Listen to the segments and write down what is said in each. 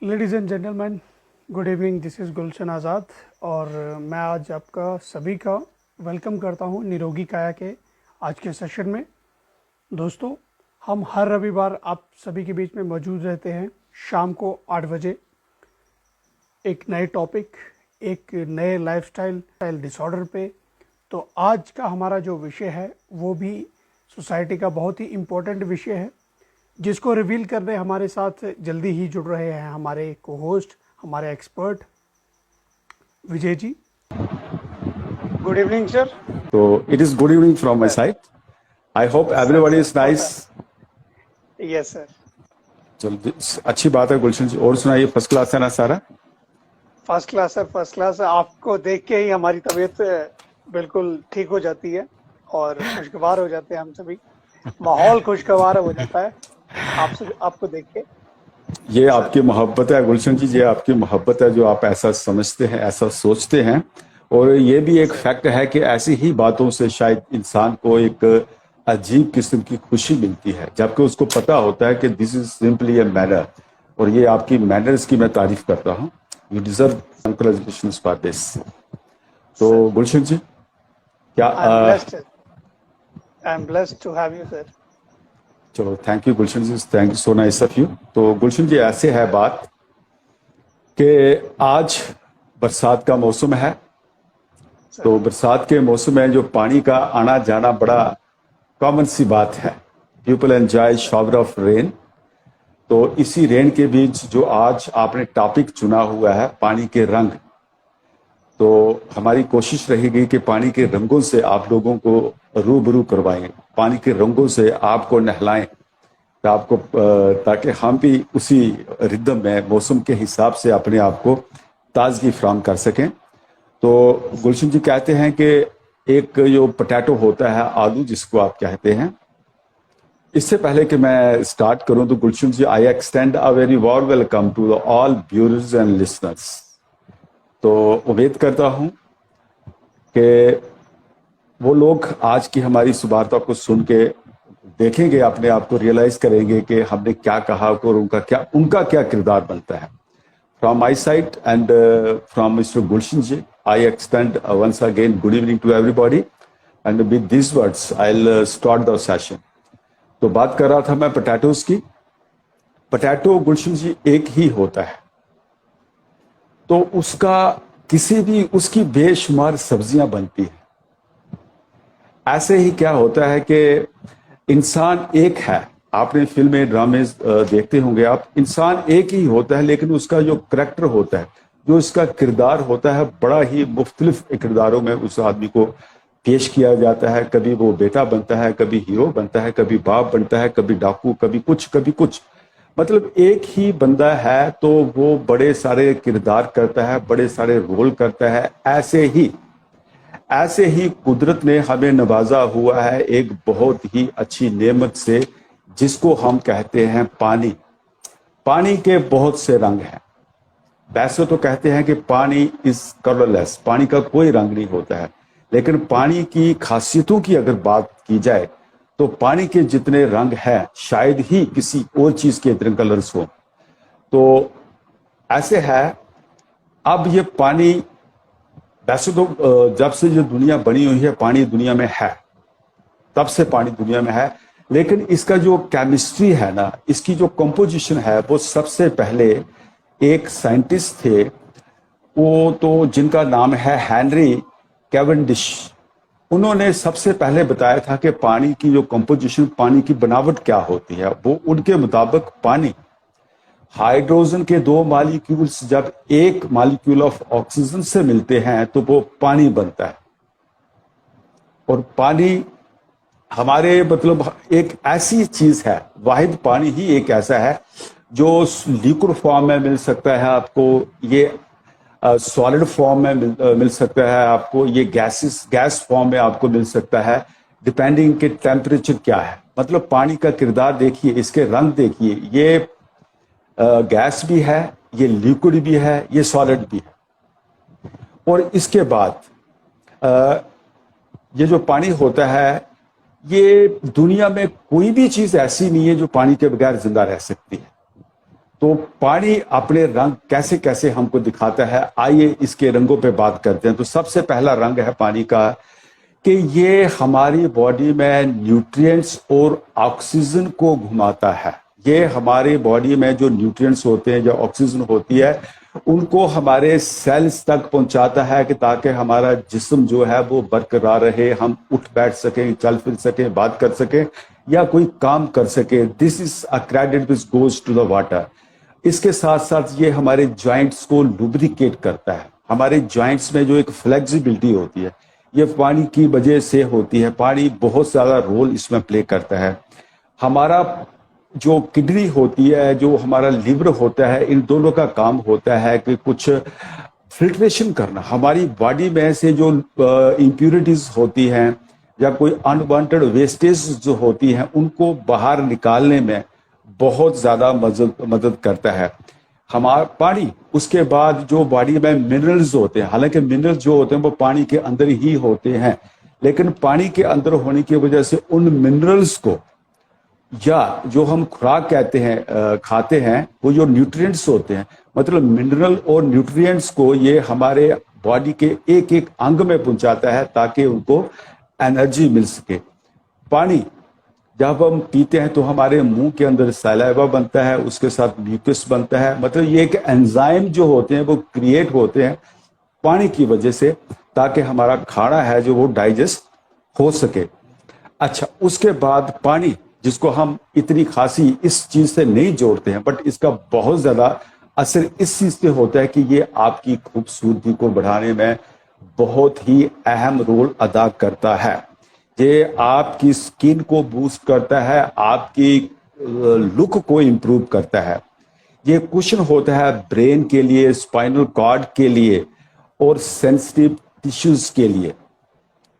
Ladies and gentleman, good evening. This is Gulshan Azad और मैं आज आपका सभी का वेलकम करता हूं निरोगी काया के आज के सेशन में। दोस्तों, हम हर रविवार आप सभी के बीच में मौजूद रहते हैं शाम को 8 बजे, एक नए टॉपिक, एक नए लाइफस्टाइल डिसऑर्डर पे। तो आज का हमारा जो विषय है वो भी सोसाइटी का बहुत ही इम्पोर्टेंट विषय है, जिसको रिवील करने हमारे साथ जल्दी ही जुड़ रहे हैं हमारे को होस्ट, हमारे expert Vijay ji. Good evening sir. So it is good evening from my side. I hope everybody is nice. Yes sir. चलो अच्छी बात है गुलशन जी, और सुनाइए, फर्स्ट क्लास है ना सारा? फर्स्ट क्लास है, फर्स्ट क्लास। आपको देख के ही हमारी तबीयत बिल्कुल ठीक हो जाती है और खुशगवार हो जाते हैं हम सभी। माहौल खुशगवार हो जाता है आपको देख के। ये आपकी मोहब्बत है गुलशन जी, ये आपकी मोहब्बत है जो आप ऐसा समझते हैं, ऐसा सोचते हैं। और ये भी एक फैक्ट है कि ऐसी ही बातों से शायद इंसान को एक अजीब किस्म की खुशी मिलती है, जबकि उसको पता होता है कि this is simply a manner. और ये आपकी मैनर्स की मैं तारीफ करता हूँ। You deserve congratulations for this. तो गुलशन जी, क्या I am blessed to have you sir. चलो, thank you Gulshan ji, thank you so nice of you. तो गुलशन जी, ऐसे है बात कि आज बरसात का मौसम है। तो बरसात के मौसम में जो पानी का आना जाना बड़ा कॉमन सी बात है। People enjoy shower of rain. तो इसी रेन के बीच जो आज आपने टॉपिक चुना हुआ है, पानी के रंग, तो हमारी कोशिश रहेगी कि पानी के रंगों से आप लोगों को रूबरू करवाएं, पानी के रंगों से आपको नहलाएं, ताकि हम भी उसी रिदम में मौसम के हिसाब से अपने आप को ताजगी फराहम कर सकें। तो गुलशन जी कहते हैं कि एक जो पोटैटो होता है, आलू जिसको आप कहते हैं। इससे पहले कि मैं स्टार्ट करूं तो Gulshan ji, I extend a very warm welcome to all viewers and listeners. तो उम्मीद करता हूं कि वो लोग आज की हमारी इस वार्ता को सुन के देखेंगे, अपने आप को रियलाइज करेंगे कि हमने क्या कहा और उनका क्या किरदार बनता है। From my side and from Mr. Gulshan ji, I extend once again good evening to everybody. And with these words, I'll start the session. तो बात कर रहा था मैं पोटैटोज की। पोटैटो गुलशन जी एक ही होता है, तो उसकी बेशुमार सब्जियां बनती हैं। ऐसे ही क्या होता है कि इंसान एक है। आपने फिल्में ड्रामे देखते होंगे आप, इंसान एक ही होता है, लेकिन उसका जो करैक्टर होता है, जो उसका किरदार होता है, बड़ा ही मुख्तलिफ किरदारों में उस आदमी को पेश किया जाता है। कभी वो बेटा बनता है, कभी हीरो बनता है, कभी बाप बनता है, कभी डाकू, कभी कुछ। मतलब एक ही बंदा है तो वो बड़े सारे किरदार करता है, बड़े सारे रोल करता है। ऐसे ही कुदरत ने हमें नवाजा हुआ है एक बहुत ही अच्छी नेमत से, जिसको हम कहते हैं पानी। पानी के बहुत से रंग हैं। वैसे तो कहते हैं कि पानी इज कलरलेस, पानी का कोई रंग नहीं होता है, लेकिन पानी की खासियतों की अगर बात की जाए तो पानी के जितने रंग हैं शायद ही किसी और चीज के इतने कलर्स हो। तो ऐसे है। अब ये पानी, वैसे तो जब से जो दुनिया बनी हुई है, पानी दुनिया में है, तब से पानी दुनिया में है। लेकिन इसका जो केमिस्ट्री है ना, इसकी जो कंपोजिशन है, वो सबसे पहले एक साइंटिस्ट थे, वो तो जिनका नाम है हेनरी कैवेंडिश। उन्होंने सबसे पहले बताया था कि पानी की जो कंपोजिशन, पानी की बनावट क्या होती है। वो उनके मुताबिक पानी, हाइड्रोजन के 2 मॉलिक्यूल्स जब एक मॉलिक्यूल ऑफ ऑक्सीजन से मिलते हैं तो वो पानी बनता है। और पानी हमारे मतलब एक ऐसी चीज है, वाहिद पानी ही एक ऐसा है जो लिक्विड फॉर्म में मिल सकता है आपको, ये सॉलिड फॉर्म में मिल सकता है आपको, ये गैस फॉर्म में आपको मिल सकता है, डिपेंडिंग के टेम्परेचर क्या है। मतलब पानी का किरदार देखिए, इसके रंग देखिए, ये गैस भी है, ये लिक्विड भी है, ये सॉलिड भी है। और इसके बाद ये जो पानी होता है, ये दुनिया में कोई भी चीज ऐसी नहीं है जो पानी के बगैर जिंदा रह सकती है। तो पानी अपने रंग कैसे कैसे हमको दिखाता है, आइए इसके रंगों पे बात करते हैं। तो सबसे पहला रंग है पानी का कि ये हमारी बॉडी में न्यूट्रिएंट्स और ऑक्सीजन को घुमाता है। ये हमारी बॉडी में जो न्यूट्रिएंट्स होते हैं, जो ऑक्सीजन होती है, उनको हमारे सेल्स तक पहुंचाता है कि ताकि हमारा जिस्म जो है वो बरकरार रहे, हम उठ बैठ सकें, चल फिर सकें, बात कर सकें या कोई काम कर सके। This is a credit which goes to the water. इसके साथ साथ ये हमारे जॉइंट्स को लुब्रिकेट करता है। हमारे जॉइंट्स में जो एक फ्लेक्सिबिलिटी होती है, ये पानी की वजह से होती है। पानी बहुत ज्यादा रोल इसमें प्ले करता है। हमारा जो किडनी होती है, जो हमारा लिवर होता है, इन दोनों का काम होता है कि कुछ फिल्ट्रेशन करना। हमारी बॉडी में से जो इम्प्यूरिटीज होती हैं या कोई अनवांटेड वेस्टेज जो होती हैं, उनको बाहर निकालने में बहुत ज्यादा मदद करता है हमारा पानी। उसके बाद जो बॉडी में मिनरल्स होते हैं, हालांकि मिनरल्स जो होते हैं वो पानी के अंदर ही होते हैं, लेकिन पानी के अंदर होने की वजह से उन मिनरल्स को, या जो हम खुराक कहते हैं खाते हैं, वो जो न्यूट्रिएंट्स होते हैं, मतलब मिनरल और न्यूट्रिएंट्स को ये हमारे बॉडी के एक एक अंग में पहुंचाता है ताकि उनको एनर्जी मिल सके। पानी जब हम पीते हैं तो हमारे मुंह के अंदर सलाइवा बनता है, उसके साथ म्यूकस बनता है। मतलब ये एक एंजाइम जो होते हैं वो क्रिएट होते हैं पानी की वजह से, ताकि हमारा खाना है जो वो डाइजेस्ट हो सके। अच्छा, उसके बाद पानी, जिसको हम इतनी खासी इस चीज से नहीं जोड़ते हैं, बट इसका बहुत ज्यादा असर इस चीज से होता है कि ये आपकी खूबसूरती को बढ़ाने में बहुत ही अहम रोल अदा करता है। ये आपकी स्किन को बूस्ट करता है, आपकी लुक को इंप्रूव करता है। ये कुशन होता है ब्रेन के लिए, स्पाइनल कॉर्ड के लिए और सेंसिटिव टिश्यूज के लिए।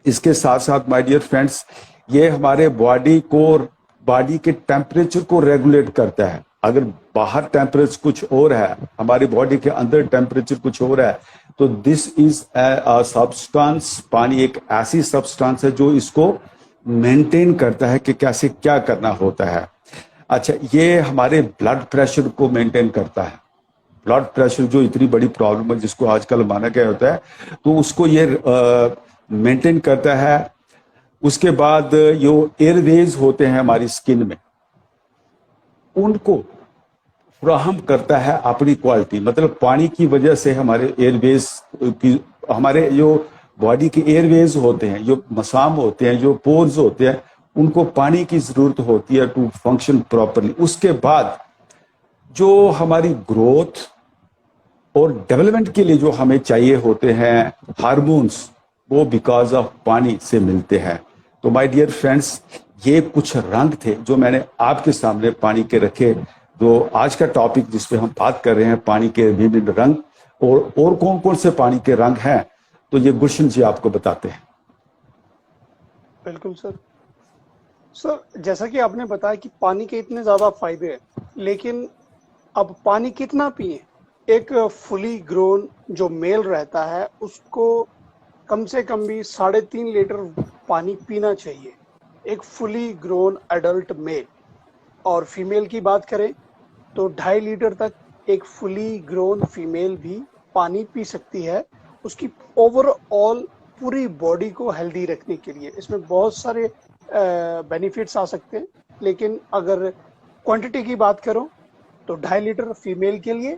इसके साथ साथ माय डियर फ्रेंड्स, ये हमारे बॉडी के टेम्परेचर को रेगुलेट करता है। अगर बाहर टेम्परेचर कुछ और है, हमारी बॉडी के अंदर टेम्परेचर कुछ और है, तो दिस इज अ सब्सटेंस, पानी एक ऐसी सब्सटेंस है जो इसको मेंटेन करता है कि कैसे क्या करना होता है। अच्छा, ये हमारे ब्लड प्रेशर को मेंटेन करता है। ब्लड प्रेशर जो इतनी बड़ी प्रॉब्लम है, जिसको आजकल माना गया होता है, तो उसको ये मेंटेन करता है। उसके बाद जो एयरवेज होते हैं हमारी स्किन में, उनको फ्राहम करता है अपनी क्वालिटी। मतलब पानी की वजह से हमारे एयरवेज की, हमारे जो बॉडी के एयरवेज होते हैं, जो मसाम होते हैं, जो पोर्स होते हैं, उनको पानी की जरूरत होती है टू फंक्शन प्रॉपरली। उसके बाद जो हमारी ग्रोथ और डेवलपमेंट के लिए जो हमें चाहिए होते हैं हार्मोन्स, वो बिकॉज ऑफ पानी से मिलते हैं। तो माय डियर फ्रेंड्स, ये कुछ रंग थे जो मैंने आपके सामने पानी के रखे। तो आज का टॉपिक जिस पे हम बात कर रहे हैं, पानी के विभिन्न रंग और कौन कौन से पानी के रंग हैं, तो ये गुलशन जी आपको बताते हैं। बिल्कुल सर। सर, जैसा कि आपने बताया कि पानी के इतने ज़्यादा फायदे हैं, लेकिन अब पानी कितना पिए? एक फुली ग्रोन जो मेल रहता है उसको कम से कम भी 3.5 लीटर पानी पीना चाहिए, एक फुली ग्रोन एडल्ट मेल। और फीमेल की बात करें तो 2.5 लीटर तक एक फुली ग्रोन फीमेल भी पानी पी सकती है, उसकी ओवरऑल पूरी बॉडी को हेल्दी रखने के लिए। इसमें बहुत सारे बेनिफिट्स आ सकते हैं, लेकिन अगर क्वांटिटी की बात करो तो 2.5 लीटर फीमेल के लिए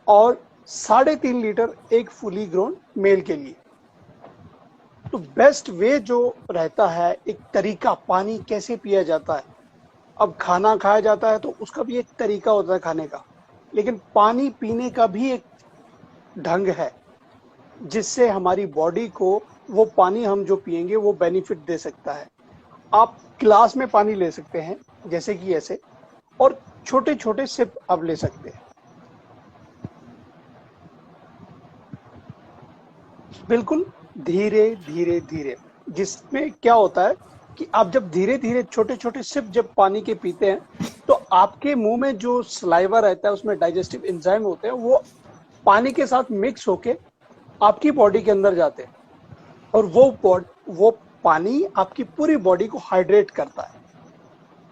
और 3.5 लीटर एक फुली ग्रोन मेल के लिए। तो बेस्ट वे जो रहता है, एक तरीका पानी कैसे पिया जाता है। अब खाना खाया जाता है तो उसका भी एक तरीका होता है खाने का, लेकिन पानी पीने का भी एक ढंग है जिससे हमारी बॉडी को वो पानी हम जो पिएंगे वो बेनिफिट दे सकता है। आप गिलास में पानी ले सकते हैं जैसे कि ऐसे, और छोटे छोटे सिप आप ले सकते हैं। बिल्कुल धीरे धीरे धीरे, जिसमें क्या होता है कि आप जब धीरे धीरे छोटे छोटे सिप जब पानी के पीते हैं तो आपके मुंह में जो सलाइवा रहता है उसमें डाइजेस्टिव एंजाइम होते हैं, वो पानी के साथ मिक्स होके आपकी बॉडी के अंदर जाते हैं, और वो पानी आपकी पूरी बॉडी को हाइड्रेट करता है,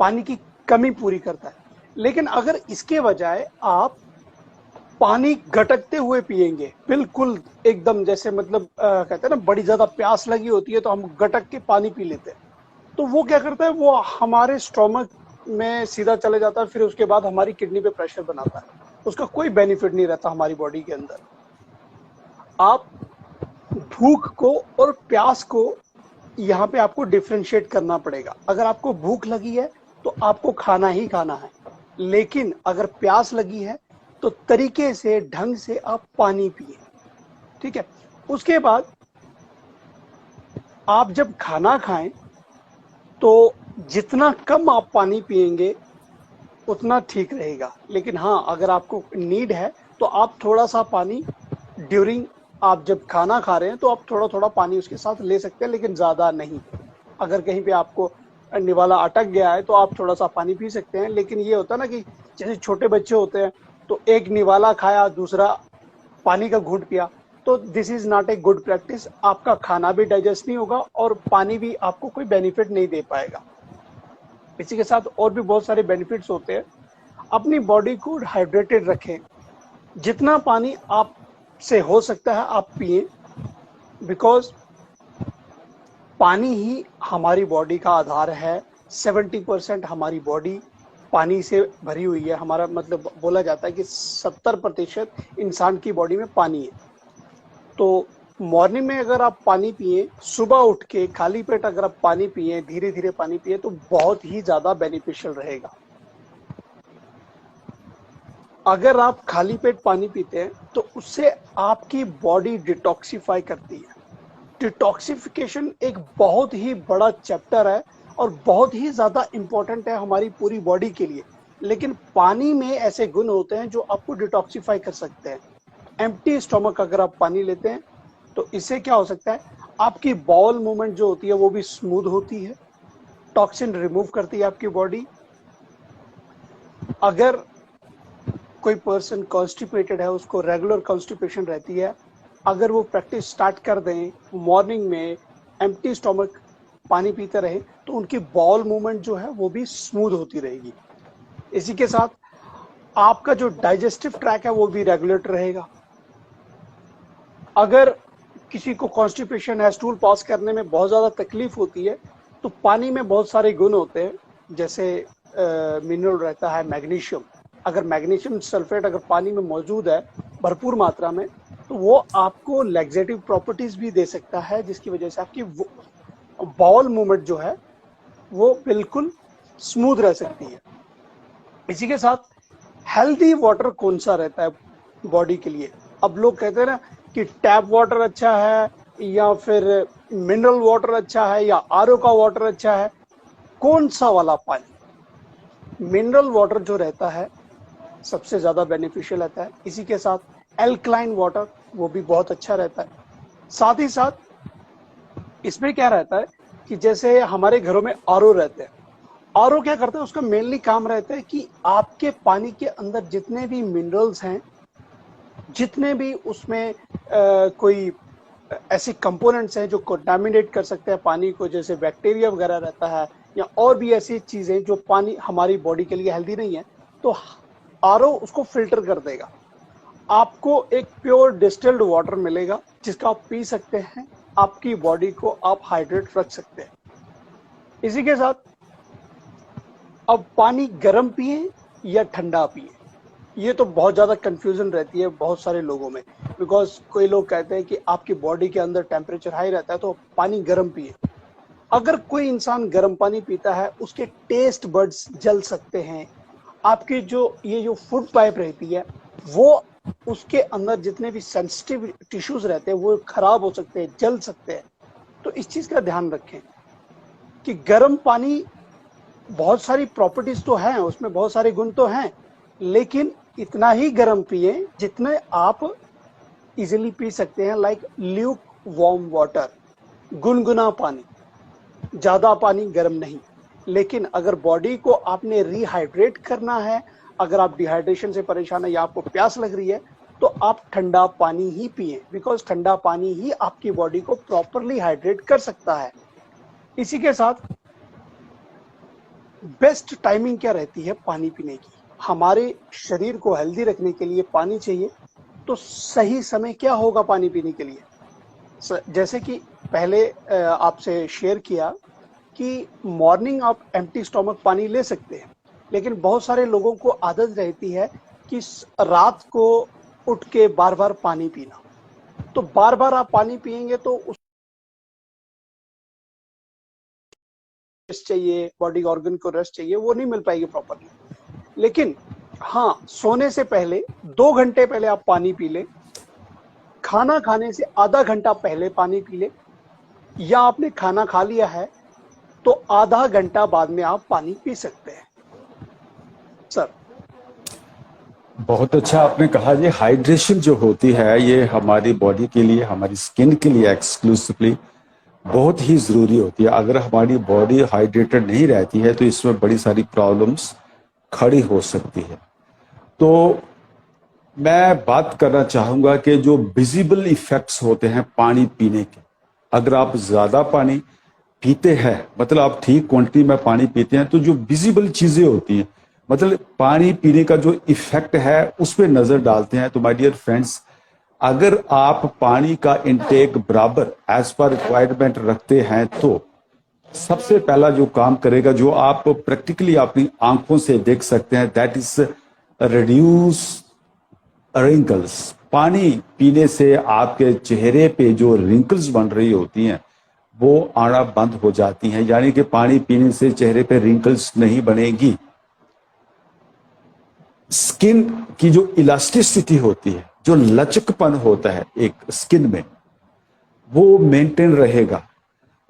पानी की कमी पूरी करता है। लेकिन अगर इसके बजाय आप पानी गटकते हुए पिएंगे, बिल्कुल एकदम जैसे मतलब कहते हैं ना बड़ी ज्यादा प्यास लगी होती है तो हम गटक के पानी पी लेते हैं, तो वो क्या करता है, वो हमारे स्टोमक में सीधा चले जाता है, फिर उसके बाद हमारी किडनी पे प्रेशर बनाता है, उसका कोई बेनिफिट नहीं रहता हमारी बॉडी के अंदर। आप भूख को और प्यास को यहाँ पे आपको डिफ्रेंशिएट करना पड़ेगा। अगर आपको भूख लगी है तो आपको खाना ही खाना है, लेकिन अगर प्यास लगी है तो तरीके से ढंग से आप पानी पिए, ठीक है। उसके बाद आप जब खाना खाएं तो जितना कम आप पानी पिएंगे उतना ठीक रहेगा, लेकिन हाँ अगर आपको नीड है तो आप थोड़ा सा पानी ड्यूरिंग, आप जब खाना खा रहे हैं तो आप थोड़ा थोड़ा पानी उसके साथ ले सकते हैं, लेकिन ज़्यादा नहीं। अगर कहीं पे आपको निवाला अटक गया है तो आप थोड़ा सा पानी पी सकते हैं, लेकिन ये होता है ना कि जैसे छोटे बच्चे होते हैं तो एक निवाला खाया दूसरा पानी का घूंट पिया, तो this is not a good practice. आपका खाना भी डाइजेस्ट नहीं होगा और पानी भी आपको कोई बेनिफिट नहीं दे पाएगा। इसी के साथ और भी बहुत सारे बेनिफिट्स होते हैं। अपनी बॉडी को हाइड्रेटेड रखें, जितना पानी आप से हो सकता है आप पिए, बिकॉज पानी ही हमारी बॉडी का आधार है। 70% हमारी बॉडी पानी से भरी हुई है। हमारा मतलब बोला जाता है कि 70% इंसान की बॉडी में पानी है। तो मॉर्निंग में अगर आप पानी पिए, सुबह उठ के खाली पेट अगर आप पानी पिए, धीरे धीरे पानी पिए, तो बहुत ही ज्यादा बेनिफिशियल रहेगा। अगर आप खाली पेट पानी पीते हैं तो उससे आपकी बॉडी डिटॉक्सिफाई करती है। डिटॉक्सिफिकेशन एक बहुत ही बड़ा चैप्टर है और बहुत ही ज्यादा इंपॉर्टेंट है हमारी पूरी बॉडी के लिए, लेकिन पानी में ऐसे गुण होते हैं जो आपको डिटॉक्सिफाई कर सकते हैं। एम्प्टी स्टोमक अगर आप पानी लेते हैं तो इससे क्या हो सकता है, आपकी बाउल मूवमेंट जो होती है वो भी स्मूथ होती है, टॉक्सिन रिमूव करती है आपकी बॉडी। अगर कोई पर्सन कॉन्स्टिपेटेड है, उसको रेगुलर कॉन्स्टिपेशन रहती है, अगर वो प्रैक्टिस स्टार्ट कर दें, मॉर्निंग में एम्प्टी स्टोमक पानी पीते रहे, तो उनकी बाउल मूवमेंट जो है वो भी स्मूथ होती रहेगी। इसी के साथ आपका जो डाइजेस्टिव ट्रैक है वो भी रेगुलेट रहेगा। अगर किसी को कॉन्स्टिपेशन है, स्टूल पास करने में बहुत ज़्यादा तकलीफ होती है, तो पानी में बहुत सारे गुण होते हैं, जैसे मिनरल रहता है मैग्नीशियम। अगर मैग्नीशियम सल्फेट अगर पानी में मौजूद है भरपूर मात्रा में, तो वो आपको लैक्सेटिव प्रॉपर्टीज भी दे सकता है, जिसकी वजह से आपकी बाउल मूवमेंट जो है वो बिल्कुल स्मूथ रह सकती है। इसी के साथ हेल्दी वाटर कौन सा रहता है बॉडी के लिए? अब लोग कहते हैं ना कि टैप वाटर अच्छा है या फिर मिनरल वाटर अच्छा है या आरओ का वाटर अच्छा है। कौन सा वाला पानी? मिनरल वाटर जो रहता है सबसे ज्यादा बेनिफिशियल रहता है। इसी के साथ एल्कलाइन वाटर वो भी बहुत अच्छा रहता है। साथ ही साथ इसमें क्या रहता है कि जैसे हमारे घरों में आरओ रहते हैं, आरओ क्या करता है, उसका मेनली काम रहता है कि आपके पानी के अंदर जितने भी मिनरल्स हैं, जितने भी उसमें कोई ऐसे कंपोनेंट्स हैं जो कंटामिनेट कर सकते हैं पानी को, जैसे बैक्टीरिया वगैरह रहता है या और भी ऐसी चीजें जो पानी हमारी बॉडी के लिए हेल्दी नहीं है, तो आरओ उसको फिल्टर कर देगा। आपको एक प्योर डिस्टिल्ड वाटर मिलेगा जिसका आप पी सकते हैं, आपकी बॉडी को आप हाइड्रेट रख सकते हैं। इसी के साथ अब पानी गर्म पिए या ठंडा पिए, ये तो बहुत ज़्यादा कंफ्यूजन रहती है बहुत सारे लोगों में, बिकॉज कोई लोग कहते हैं कि आपकी बॉडी के अंदर टेम्परेचर हाई रहता है तो पानी गर्म पिए। अगर कोई इंसान गर्म पानी पीता है उसके टेस्ट बड्स जल सकते हैं। आपकी जो फूड पाइप रहती है वो, उसके अंदर जितने भी सेंसिटिव टिश्यूज रहते हैं वो खराब हो सकते हैं, जल सकते हैं। तो इस चीज़ का ध्यान रखें कि गर्म पानी बहुत सारी प्रॉपर्टीज तो हैं, उसमें बहुत सारे गुण तो हैं, लेकिन इतना ही गर्म पिए जितने आप इजीली पी सकते हैं, लाइक ल्यूक वार्म वाटर, गुनगुना पानी, ज्यादा पानी गर्म नहीं। लेकिन अगर बॉडी को आपने रिहाइड्रेट करना है, अगर आप डिहाइड्रेशन से परेशान है या आपको प्यास लग रही है, तो आप ठंडा पानी ही पिए, बिकॉज ठंडा पानी ही आपकी बॉडी को प्रॉपरली हाइड्रेट कर सकता है। इसी के साथ बेस्ट टाइमिंग क्या रहती है पानी पीने की? हमारे शरीर को हेल्दी रखने के लिए पानी चाहिए। तो सही समय क्या होगा पानी पीने के लिए? जैसे कि पहले आपसे शेयर किया कि मॉर्निंग आप एम्प्टी स्टोमक पानी ले सकते हैं, लेकिन बहुत सारे लोगों को आदत रहती है कि रात को उठ के बार बार पानी पीना। तो बार बार आप पानी पिएंगे तो उस रेस्ट चाहिए, बॉडी ऑर्गन को रेस्ट चाहिए, वो नहीं मिल पाएगी प्रॉपरली। लेकिन हाँ, सोने से पहले 2 घंटे पहले आप पानी पी लें, खाना खाने से आधा घंटा पहले पानी पी लें, या आपने खाना खा लिया है तो आधा घंटा बाद में आप पानी पी सकते हैं। सर, बहुत अच्छा आपने कहा। ये हाइड्रेशन जो होती है ये हमारी बॉडी के लिए, हमारी स्किन के लिए एक्सक्लूसिवली बहुत ही ज़रूरी होती है। अगर हमारी बॉडी हाइड्रेटेड नहीं रहती है तो इसमें बड़ी सारी प्रॉब्लम्स खड़ी हो सकती है। तो मैं बात करना चाहूँगा कि जो विजिबल इफ़ेक्ट्स होते हैं पानी पीने के, अगर आप ज़्यादा पानी पीते हैं, मतलब आप ठीक क्वांटिटी में पानी पीते हैं, तो जो विजिबल चीज़ें होती हैं, मतलब पानी पीने का जो इफ़ेक्ट है उस पर नज़र डालते हैं। तो माय डियर फ्रेंड्स, अगर आप पानी का इनटेक बराबर एज पर रिक्वायरमेंट रखते हैं तो सबसे पहला जो काम करेगा, जो आप प्रैक्टिकली अपनी आंखों से देख सकते हैं, दैट इज रिड्यूस रिंकल्स। पानी पीने से आपके चेहरे पे जो रिंकल्स बन रही होती हैं वो आना बंद हो जाती हैं, यानी कि पानी पीने से चेहरे पे रिंकल्स नहीं बनेगी। स्किन की जो इलास्टिसिटी होती है, जो लचकपन होता है एक स्किन में, वो मेंटेन रहेगा।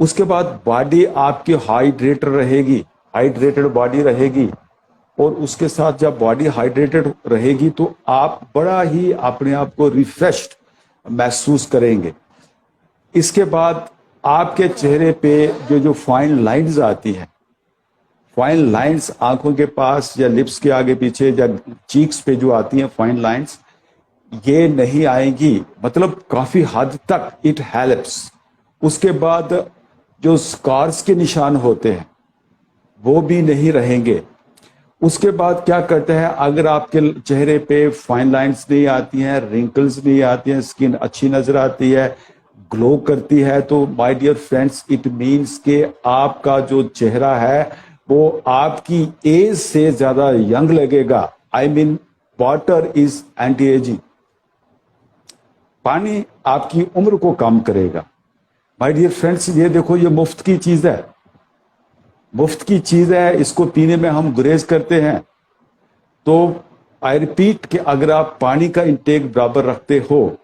उसके बाद बॉडी आपकी हाइड्रेटेड रहेगी, हाइड्रेटेड बॉडी रहेगी, और उसके साथ जब बॉडी हाइड्रेटेड रहेगी तो आप बड़ा ही अपने आप को रिफ्रेश्ड महसूस करेंगे। इसके बाद आपके चेहरे पे जो जो फाइन लाइंस आती है, फाइन लाइंस आंखों के पास या लिप्स के आगे पीछे या चीक्स पे जो आती हैं फाइन लाइंस, ये नहीं आएंगी, मतलब काफी हद तक इट हेल्प्स। उसके बाद जो स्कार्स के निशान होते हैं वो भी नहीं रहेंगे। उसके बाद क्या करते हैं, अगर आपके चेहरे पे फाइन लाइंस नहीं आती हैं, रिंकल्स नहीं आती हैं, स्किन अच्छी नजर आती है, ग्लो करती है, तो my dear friends, it means कि आपका जो चेहरा है वो आपकी एज से ज्यादा यंग लगेगा। I mean water is anti ageing. पानी आपकी उम्र को कम करेगा। माय डियर फ्रेंड्स, ये देखो, ये मुफ्त की चीज है, मुफ्त की चीज है, इसको पीने में हम गुरेज करते हैं। तो आई रिपीट कि अगर आप पानी का इंटेक बराबर रखते हो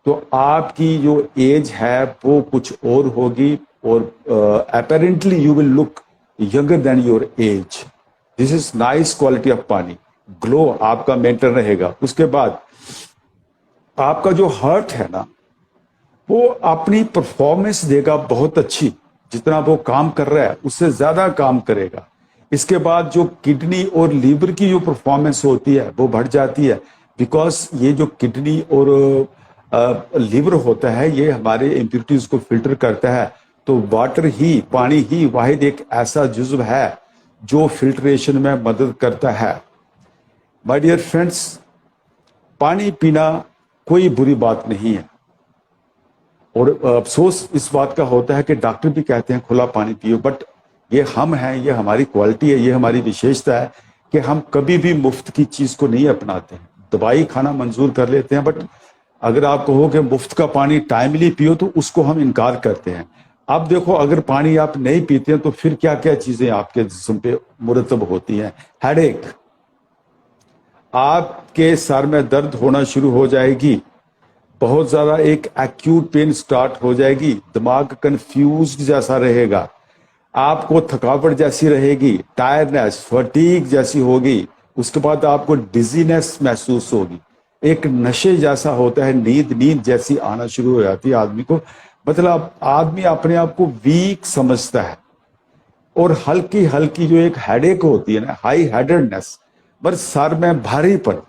तो आपकी जो एज है वो कुछ और होगी, और apparently you will look younger than your age. This is nice quality of पानी। ग्लो आपका मेंटेन रहेगा। उसके बाद आपका जो हार्ट है ना, वो अपनी परफॉर्मेंस देगा बहुत अच्छी, जितना वो काम कर रहा है उससे ज्यादा काम करेगा। इसके बाद जो किडनी और लीवर की जो परफॉर्मेंस होती है वो बढ़ जाती है, बिकॉज ये जो किडनी और लीवर होता है ये हमारे इम्प्योरिटीज को फिल्टर करता है। तो वाटर ही, पानी ही वाहिद एक ऐसा जुज्व है जो फिल्ट्रेशन में मदद करता है। माय डियर फ्रेंड्स, पानी पीना कोई बुरी बात नहीं है, और अफसोस इस बात का होता है कि डॉक्टर भी कहते हैं खुला पानी पियो, बट ये हम हैं, ये हमारी क्वालिटी है, ये हमारी विशेषता है कि हम कभी भी मुफ्त की चीज को नहीं अपनाते हैं। दवाई खाना मंजूर कर लेते हैं, बट अगर आप कहो कि मुफ्त का पानी टाइमली पियो तो उसको हम इनकार करते हैं। अब देखो, अगर पानी आप नहीं पीते हैं तो फिर क्या क्या चीजें आपके जिस्म पे मुरतब होती हैं। हेडेक, आपके सर में दर्द होना शुरू हो जाएगी, बहुत ज्यादा एक एक्यूट पेन स्टार्ट हो जाएगी, दिमाग कंफ्यूज्ड जैसा रहेगा, आपको थकावट जैसी रहेगी, टायर्डनेस, फटीग जैसी होगी। उसके बाद आपको डिजीनेस महसूस होगी, एक नशे जैसा होता है, नींद जैसी आना शुरू हो जाती है आदमी को। मतलब आदमी अपने आप को वीक समझता है, और हल्की हल्की जो एक हेडेक होती है ना, हाई हेडेडनेस, बस सर में भारीपन,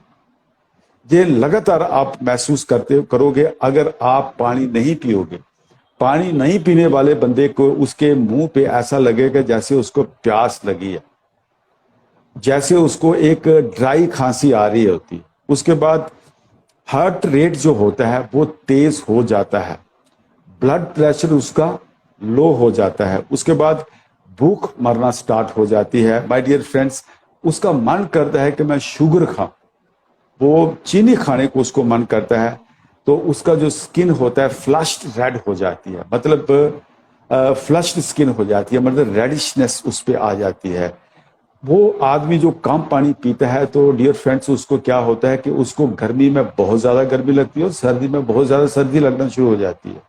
ये लगातार आप महसूस करोगे अगर आप पानी नहीं पियोगे। पानी नहीं पीने वाले बंदे को उसके मुंह पे ऐसा लगेगा जैसे उसको प्यास लगी है। जैसे उसको एक ड्राई खांसी आ रही होती, उसके बाद हार्ट रेट जो होता है वो तेज हो जाता है, ब्लड प्रेशर उसका लो हो जाता है, उसके बाद भूख मरना स्टार्ट हो जाती है। माय डियर फ्रेंड्स, उसका मन करता है कि मैं शुगर खाऊं, वो चीनी खाने को उसको मन करता है, तो उसका जो स्किन होता है फ्लश्ड रेड हो जाती है, मतलब फ्लश्ड स्किन हो जाती है, मतलब रेडिशनेस उस पर आ जाती है। वो आदमी जो कम पानी पीता है, तो डियर फ्रेंड्स उसको क्या होता है कि उसको गर्मी में बहुत ज्यादा गर्मी लगती है और सर्दी में बहुत ज्यादा सर्दी लगना शुरू हो जाती है।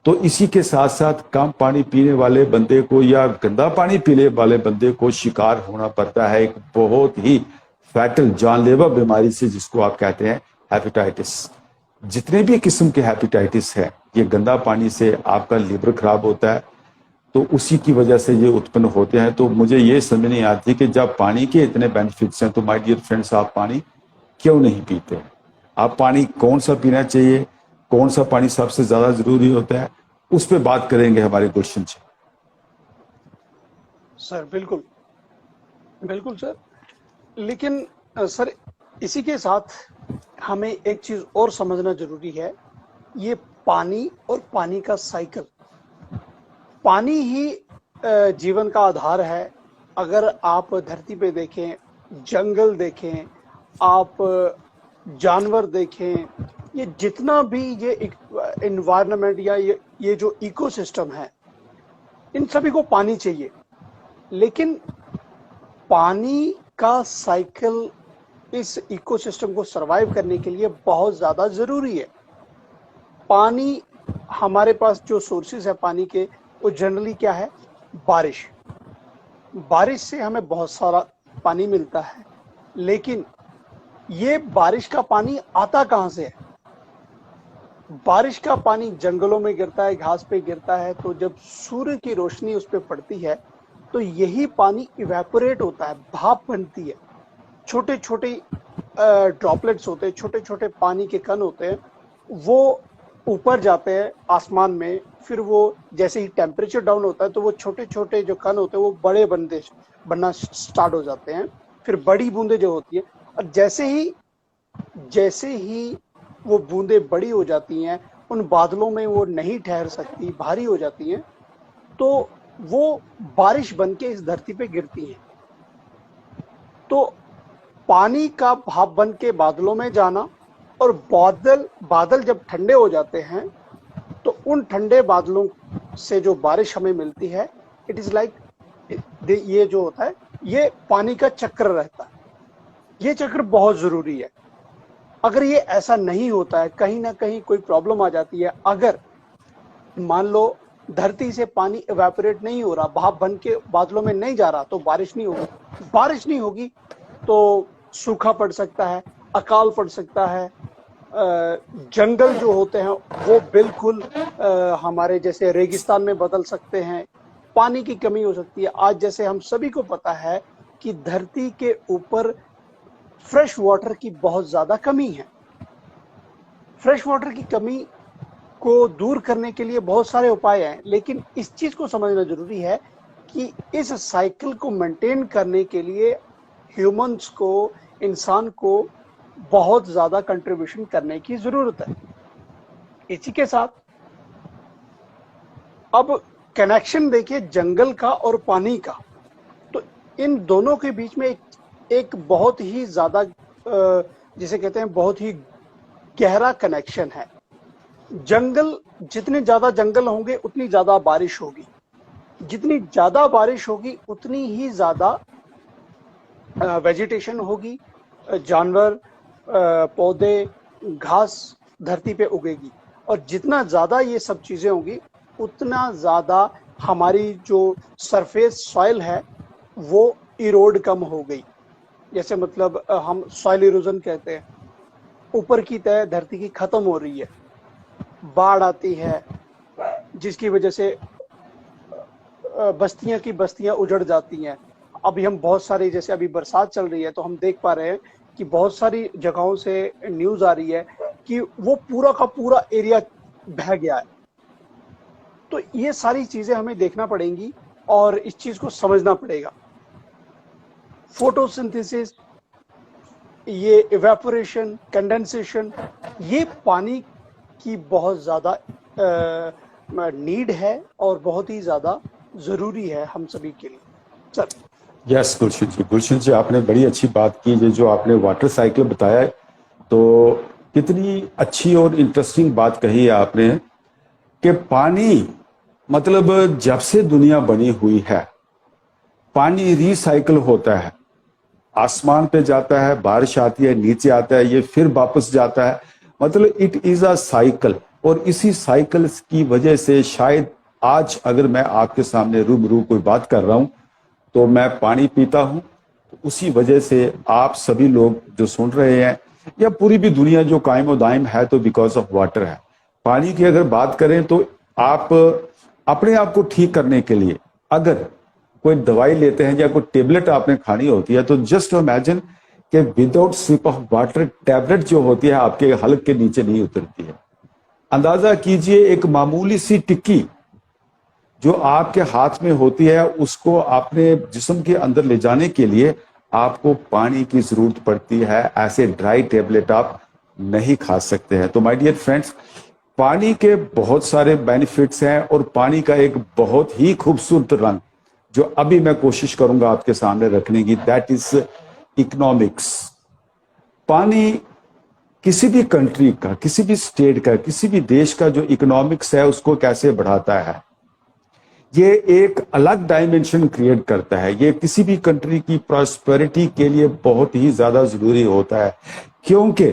तो इसी के साथ साथ कम पानी पीने वाले बंदे को या गंदा पानी पीने वाले बंदे को शिकार होना पड़ता है एक बहुत ही फैटल जानलेवा बीमारी से, जिसको आप कहते हैं हेपेटाइटिस। जितने भी किस्म के हेपेटाइटिस है, ये गंदा पानी से आपका लीवर खराब होता है, तो उसी की वजह से ये उत्पन्न होते हैं। तो मुझे ये समझ नहीं आती कि जब पानी के इतने बेनिफिट्स हैं, तो माय डियर फ्रेंड्स आप पानी क्यों नहीं पीते हैं? आप पानी कौन सा पीना चाहिए, कौन सा पानी सबसे ज्यादा जरूरी होता है, उस पर बात करेंगे हमारे क्वेश्चन से। सर बिल्कुल, बिल्कुल सर। लेकिन सर, इसी के साथ हमें एक चीज और समझना जरूरी है। ये पानी और पानी का साइकिल, पानी ही जीवन का आधार है। अगर आप धरती पे देखें, जंगल देखें, आप जानवर देखें, ये जितना भी ये इन्वायरमेंट या ये जो इकोसिस्टम है, इन सभी को पानी चाहिए। लेकिन पानी का साइकिल इस इकोसिस्टम को सरवाइव करने के लिए बहुत ज्यादा जरूरी है। पानी, हमारे पास जो सोर्सेज है पानी के, वो जनरली क्या है? बारिश। बारिश से हमें बहुत सारा पानी मिलता है, लेकिन ये बारिश का पानी आता कहां से है? बारिश का पानी जंगलों में गिरता है, घास पे गिरता है, तो जब सूर्य की रोशनी उस पर पड़ती है तो यही पानी इवेपोरेट होता है, भाप बनती है। छोटे छोटे ड्रॉपलेट्स होते हैं, छोटे छोटे पानी के कण होते हैं, वो ऊपर जाते हैं आसमान में। फिर वो जैसे ही टेम्परेचर डाउन होता है तो वो छोटे छोटे जो कण होते हैं वो बड़े बनना स्टार्ट हो जाते हैं। फिर बड़ी बूंदें जो होती है, और जैसे ही वो बूंदें बड़ी हो जाती हैं, उन बादलों में वो नहीं ठहर सकती, भारी हो जाती हैं, तो वो बारिश बन के इस धरती पे गिरती हैं। तो पानी का भाप बन के बादलों में जाना, और बादल जब ठंडे हो जाते हैं तो उन ठंडे बादलों से जो बारिश हमें मिलती है, इट इज लाइक, ये जो होता है, ये पानी का चक्र रहता है। ये चक्र बहुत जरूरी है। अगर ये ऐसा नहीं होता है, कहीं ना कहीं कोई प्रॉब्लम आ जाती है। अगर मान लो धरती से पानी इवेपोरेट नहीं हो रहा, भाप बन के बादलों में नहीं जा रहा, तो बारिश नहीं होगी। बारिश नहीं होगी तो सूखा पड़ सकता है, अकाल पड़ सकता है। जंगल जो होते हैं वो बिल्कुल हमारे जैसे रेगिस्तान में बदल सकते हैं। पानी की कमी हो सकती है। आज जैसे हम सभी को पता है कि धरती के ऊपर फ्रेश वाटर की बहुत ज्यादा कमी है। फ्रेश वाटर की कमी को दूर करने के लिए बहुत सारे उपाय हैं, लेकिन इस चीज को समझना जरूरी है कि इस साइकिल को मेंटेन करने के लिए ह्यूमंस को, इंसान को बहुत ज्यादा कंट्रीब्यूशन करने की जरूरत है। इसी के साथ अब कनेक्शन देखिए जंगल का और पानी का, तो इन दोनों के बीच में एक बहुत ही ज्यादा, जिसे कहते हैं बहुत ही गहरा कनेक्शन है। जंगल, जितने ज्यादा जंगल होंगे उतनी ज्यादा बारिश होगी, जितनी ज्यादा बारिश होगी उतनी ही ज्यादा वेजिटेशन होगी, जानवर, पौधे, घास धरती पे उगेगी। और जितना ज्यादा ये सब चीजें होंगी उतना ज्यादा हमारी जो सरफेस सॉइल है वो इरोड कम हो गई। जैसे मतलब हम सॉइल इरोजन कहते हैं, ऊपर की तह धरती की खत्म हो रही है, बाढ़ आती है जिसकी वजह से बस्तियां की बस्तियां उजड़ जाती हैं। अभी हम बहुत सारी, जैसे अभी बरसात चल रही है तो हम देख पा रहे हैं कि बहुत सारी जगहों से न्यूज आ रही है कि वो पूरा का पूरा एरिया बह गया है। तो ये सारी चीजें हमें देखना पड़ेंगी और इस चीज को समझना पड़ेगा। फोटोसिंथेसिस, ये इवेपोरेशन, कंडेंसेशन, ये पानी की बहुत ज़्यादा नीड है और बहुत ही ज़्यादा ज़रूरी है हम सभी के लिए। सर। यस गुलशन जी आपने बड़ी अच्छी बात की। ये जो आपने वाटर साइकिल बताया, तो कितनी अच्छी और इंटरेस्टिंग बात कही है आपने कि पानी मतलब जब से दुनिया बनी हुई है पानी रिसाइकिल होता है, आसमान पे जाता है, बारिश आती है, नीचे आता है, ये फिर वापस जाता है, मतलब इट इज अ साइकिल। और इसी साइकिल की वजह से शायद आज अगर मैं आपके सामने रूबरू कोई बात कर रहा हूं तो मैं पानी पीता हूं, तो उसी वजह से आप सभी लोग जो सुन रहे हैं या पूरी भी दुनिया जो कायम दायम है तो बिकॉज ऑफ वाटर है। पानी की अगर बात करें तो आप अपने आप को ठीक करने के लिए अगर कोई दवाई लेते हैं या कोई टेबलेट आपने खानी होती है तो जस्ट इमेजिन कि without sip of water tablet जो होती है आपके हलक के नीचे नहीं उतरती है। अंदाजा कीजिए एक मामूली सी टिक्की जो आपके हाथ में होती है उसको अपने जिस्म के अंदर ले जाने के लिए आपको पानी की जरूरत पड़ती है। ऐसे ड्राई टेबलेट आप नहीं खा सकते हैं। तो माय डियर फ्रेंड्स, पानी के बहुत सारे बेनिफिट्स हैं और पानी का एक बहुत ही खूबसूरत रंग जो अभी मैं कोशिश करूंगा आपके सामने रखने की, दैट इज इकोनॉमिक्स। पानी किसी भी कंट्री का, किसी भी स्टेट का, किसी भी देश का जो इकोनॉमिक्स है उसको कैसे बढ़ाता है, ये एक अलग डायमेंशन क्रिएट करता है। ये किसी भी कंट्री की प्रॉस्पेरिटी के लिए बहुत ही ज्यादा जरूरी होता है, क्योंकि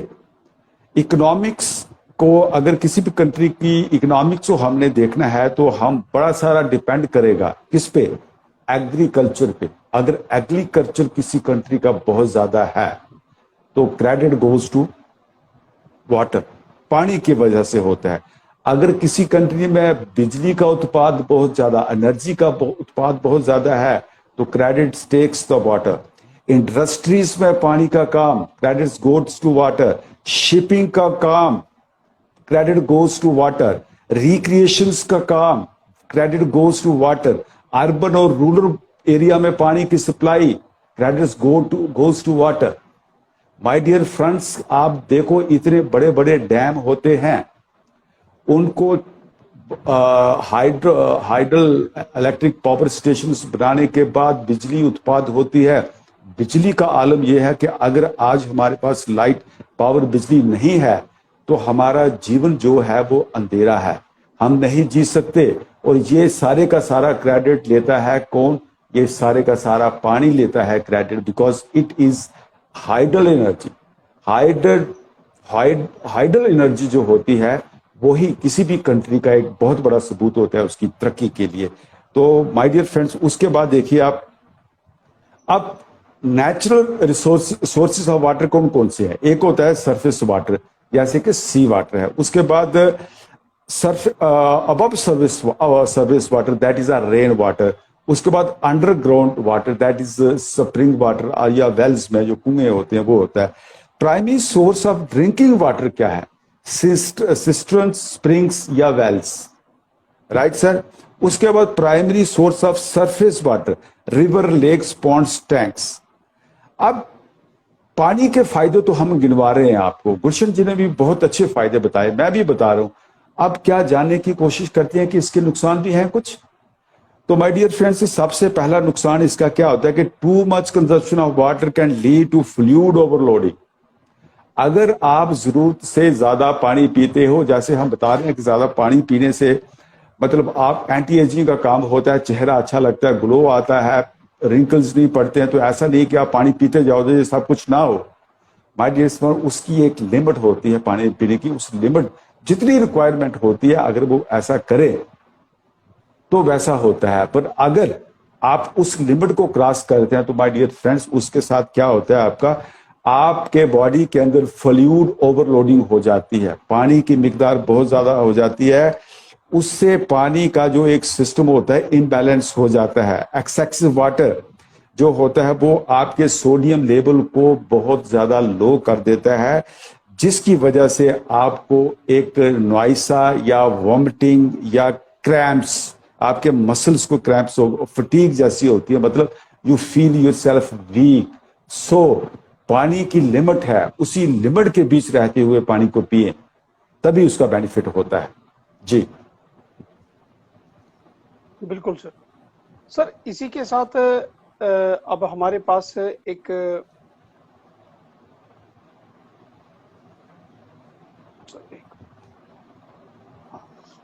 इकोनॉमिक्स को अगर किसी भी कंट्री की इकोनॉमिक्स को हमने देखना है तो हम बड़ा सारा डिपेंड करेगा किस पे, एग्रीकल्चर पे। अगर एग्रीकल्चर किसी कंट्री का बहुत ज्यादा है तो क्रेडिट गोज टू वाटर, पानी की वजह से होता है। अगर किसी कंट्री में बिजली का उत्पाद बहुत ज्यादा, एनर्जी का उत्पाद बहुत ज्यादा है तो credit takes the water. Industries में पानी का काम, credit goes to water. Shipping का काम, credit goes to water. Recreations का काम, credit goes to water. Urban और रूरल एरिया में पानी की supply, credit goes to water. My dear friends, आप देखो इतने बड़े बड़े डैम होते हैं, उनको हाइडल इलेक्ट्रिक पावर स्टेशन बनाने के बाद बिजली उत्पाद होती है। बिजली का आलम यह है कि अगर आज हमारे पास लाइट पावर बिजली नहीं है तो हमारा जीवन जो है वो अंधेरा है, हम नहीं जी सकते। और ये सारे का सारा क्रेडिट लेता है कौन? ये सारे का सारा पानी लेता है credit, because it is hydel energy. Hydel energy जो होती है वही किसी भी कंट्री का एक बहुत बड़ा सबूत होता है उसकी तरक्की के लिए। तो माय डियर फ्रेंड्स, उसके बाद देखिए आप, अब नेचुरल सोर्सेस ऑफ वाटर कौन कौन से हैं? एक होता है सरफेस वाटर, जैसे कि सी वाटर है। उसके बाद above service water, that is a rain water. उसके बाद underground water, that is spring water या वेल्स में जो कुएं होते हैं वो होता है। Primary source of drinking water क्या है? सिस्टर्न, स्प्रिंग्स या वेल्स, राइट सर। उसके बाद primary source of surface water, river, lakes, ponds, tanks. अब पानी के फायदे तो हम गिनवा रहे हैं आपको, गुलशन जी ने भी बहुत अच्छे फायदे बताए, मैं भी बता रहा हूं। अब क्या जानने की कोशिश करते हैं कि इसके नुकसान भी हैं कुछ। तो माय डियर फ्रेंड्स, सबसे पहला नुकसान इसका क्या होता है कि too much consumption of water can lead to fluid overloading. अगर आप जरूरत से ज्यादा पानी पीते हो, जैसे हम बता रहे हैं कि ज्यादा पानी पीने से मतलब आप एंटी एजिंग का काम होता है, चेहरा अच्छा लगता है, ग्लो आता है, रिंकल्स नहीं पड़ते हैं। तो ऐसा नहीं कि आप पानी पीते जाओ सब कुछ ना हो। माय डियर फ्रेंड्स, उसकी एक लिमिट होती है पानी पीने की। उस लिमिट जितनी रिक्वायरमेंट होती है अगर वो ऐसा करे तो वैसा होता है, पर अगर आप उस लिमिट को क्रॉस करते हैं तो माय डियर फ्रेंड्स उसके साथ क्या होता है आपके बॉडी के अंदर फ्लूइड ओवरलोडिंग हो जाती है, पानी की मिकदार बहुत ज्यादा हो जाती है। उससे पानी का जो एक सिस्टम होता है इनबैलेंस हो जाता है। एक्सेसिव वाटर जो होता है वो आपके सोडियम लेवल को बहुत ज्यादा लो कर देता है, जिसकी वजह से आपको एक नॉइसा या वॉमिटिंग या क्रैम्प्स, आपके मसल्स को क्रैम्प्स हो, फटीग जैसी होती है, मतलब you feel yourself weak. So पानी की लिमिट है, उसी लिमिट के बीच रहते हुए पानी को पिए, तभी उसका बेनिफिट होता है। जी बिल्कुल सर। सर इसी के साथ अब हमारे पास एक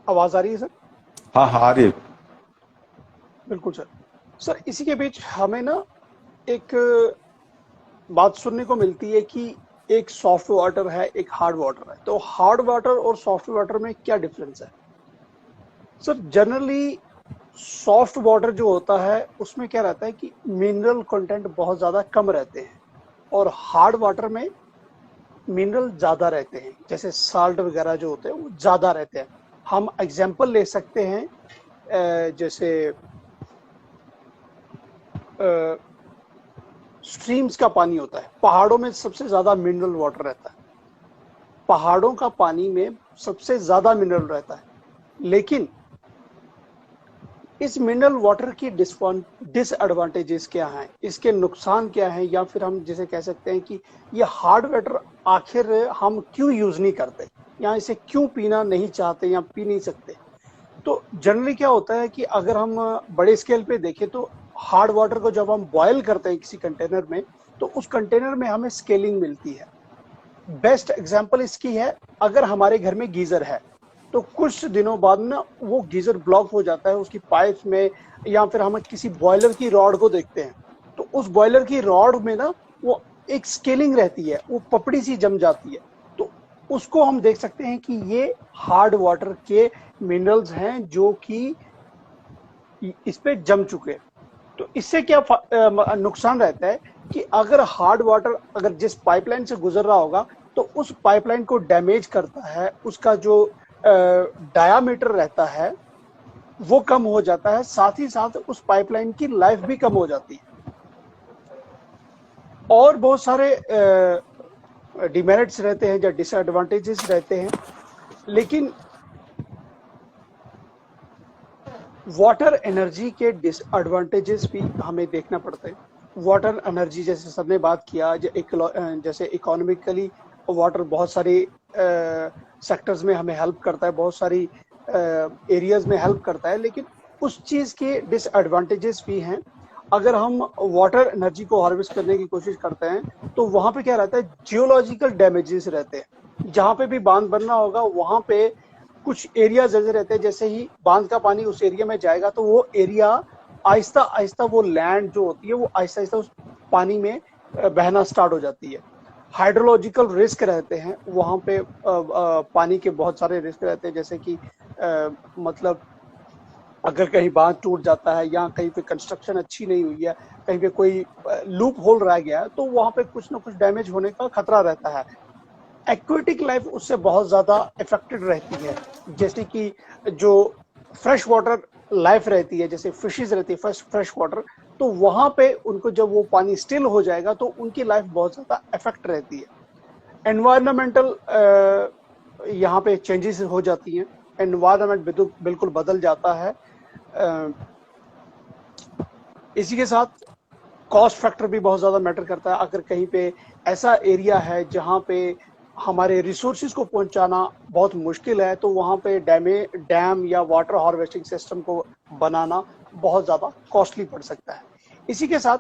आवाज आ रही है सर? हाँ हाँ आ रही है। बिल्कुल सर। सर इसी के बीच हमें ना एक बात सुनने को मिलती है कि एक सॉफ्ट वाटर है, एक हार्ड वाटर है। तो हार्ड वाटर और सॉफ्ट वाटर में क्या डिफरेंस है? सर जनरली सॉफ्ट वाटर जो होता है उसमें क्या रहता है कि मिनरल कंटेंट बहुत ज्यादा कम रहते हैं, और हार्ड वाटर में मिनरल ज्यादा रहते हैं, जैसे साल्ट वगैरह जो होते हैं वो ज्यादा रहते हैं। हम एग्जांपल ले सकते हैं, जैसे स्ट्रीम्स का पानी होता है, पहाड़ों में सबसे ज्यादा मिनरल वाटर रहता है, पहाड़ों का पानी में सबसे ज्यादा मिनरल रहता है। लेकिन इस मिनरल वाटर की डिसएडवांटेजेस क्या हैं, इसके नुकसान क्या हैं, या फिर हम जिसे कह सकते हैं कि ये हार्ड वाटर आखिर हम क्यों यूज नहीं करते, या इसे क्यों पीना नहीं चाहते या पी नहीं सकते। तो जनरली क्या होता है कि अगर हम बड़े स्केल पे देखें तो हार्ड वाटर को जब हम बॉयल करते हैं किसी कंटेनर में, तो उस कंटेनर में हमें स्केलिंग मिलती है। बेस्ट एग्जांपल इसकी है, अगर हमारे घर में गीजर है तो कुछ दिनों बाद ना वो गीजर ब्लॉक हो जाता है उसकी पाइप में, या फिर हम किसी बॉयलर की रॉड को देखते हैं तो उस बॉयलर की रॉड में ना वो एक स्केलिंग रहती है, वो पपड़ी सी जम जाती है। तो उसको हम देख सकते हैं कि ये हार्ड वाटर के मिनरल्स हैं जो कि इस पे जम चुके। तो इससे क्या नुकसान रहता है कि अगर हार्ड वाटर अगर जिस पाइपलाइन से गुजर रहा होगा तो उस पाइपलाइन को डैमेज करता है, उसका जो डायामीटर रहता है वो कम हो जाता है, साथ ही साथ उस पाइपलाइन की लाइफ भी कम हो जाती है, और बहुत सारे डिमेरिट्स रहते हैं या डिसएडवांटेजेस रहते हैं। लेकिन वाटर एनर्जी के डिसएडवांटेजेस भी हमें देखना पड़ते हैं। वाटर एनर्जी जैसे सबने बात किया, जैसे इकोनॉमिकली वाटर बहुत सारी सेक्टर्स में हमें हेल्प करता है, बहुत सारी एरियाज में हेल्प करता है, लेकिन उस चीज़ के डिसएडवांटेजेस भी हैं। अगर हम वाटर एनर्जी को हार्वेस्ट करने की कोशिश करते हैं तो वहाँ पे क्या रहता है, जियोलॉजिकल डैमेजेस रहते हैं। जहाँ पे भी बांध बनना होगा वहाँ पे कुछ एरिया जैसे रहते हैं, जैसे ही बांध का पानी उस एरिया में जाएगा तो वो एरिया आहिस्ता आहिस्ता, वो लैंड जो होती है वो आहिस्ता आहिस्ता उस पानी में बहना स्टार्ट हो जाती है। हाइड्रोलॉजिकल रिस्क रहते हैं वहाँ पे, पानी के बहुत सारे रिस्क रहते हैं, जैसे कि मतलब अगर कहीं बांध टूट जाता है या कहीं पे कंस्ट्रक्शन अच्छी नहीं हुई है, कहीं पे कोई लूप होल रह गया है, तो वहाँ पे कुछ ना कुछ डैमेज होने का खतरा रहता है। एक्वेटिक लाइफ उससे बहुत ज्यादा इफेक्टेड रहती है, जैसे कि जो फ्रेश वाटर लाइफ रहती है, जैसे फिशेज रहती है फ्रेश वाटर, तो वहां पे उनको जब वो पानी स्टिल हो जाएगा तो उनकी लाइफ बहुत ज्यादा इफेक्ट रहती है। एनवायरमेंटल यहाँ पे चेंजेस हो जाती हैं, एनवायरमेंट बिल्कुल बदल जाता है। इसी के साथ कॉस्ट फैक्टर भी बहुत ज्यादा मैटर करता है। अगर कहीं पे ऐसा एरिया है जहाँ पे हमारे रिसोर्सेज को पहुंचाना बहुत मुश्किल है, तो वहाँ पे डैम या वाटर हार्वेस्टिंग सिस्टम को बनाना बहुत ज़्यादा कॉस्टली पड़ सकता है। इसी के साथ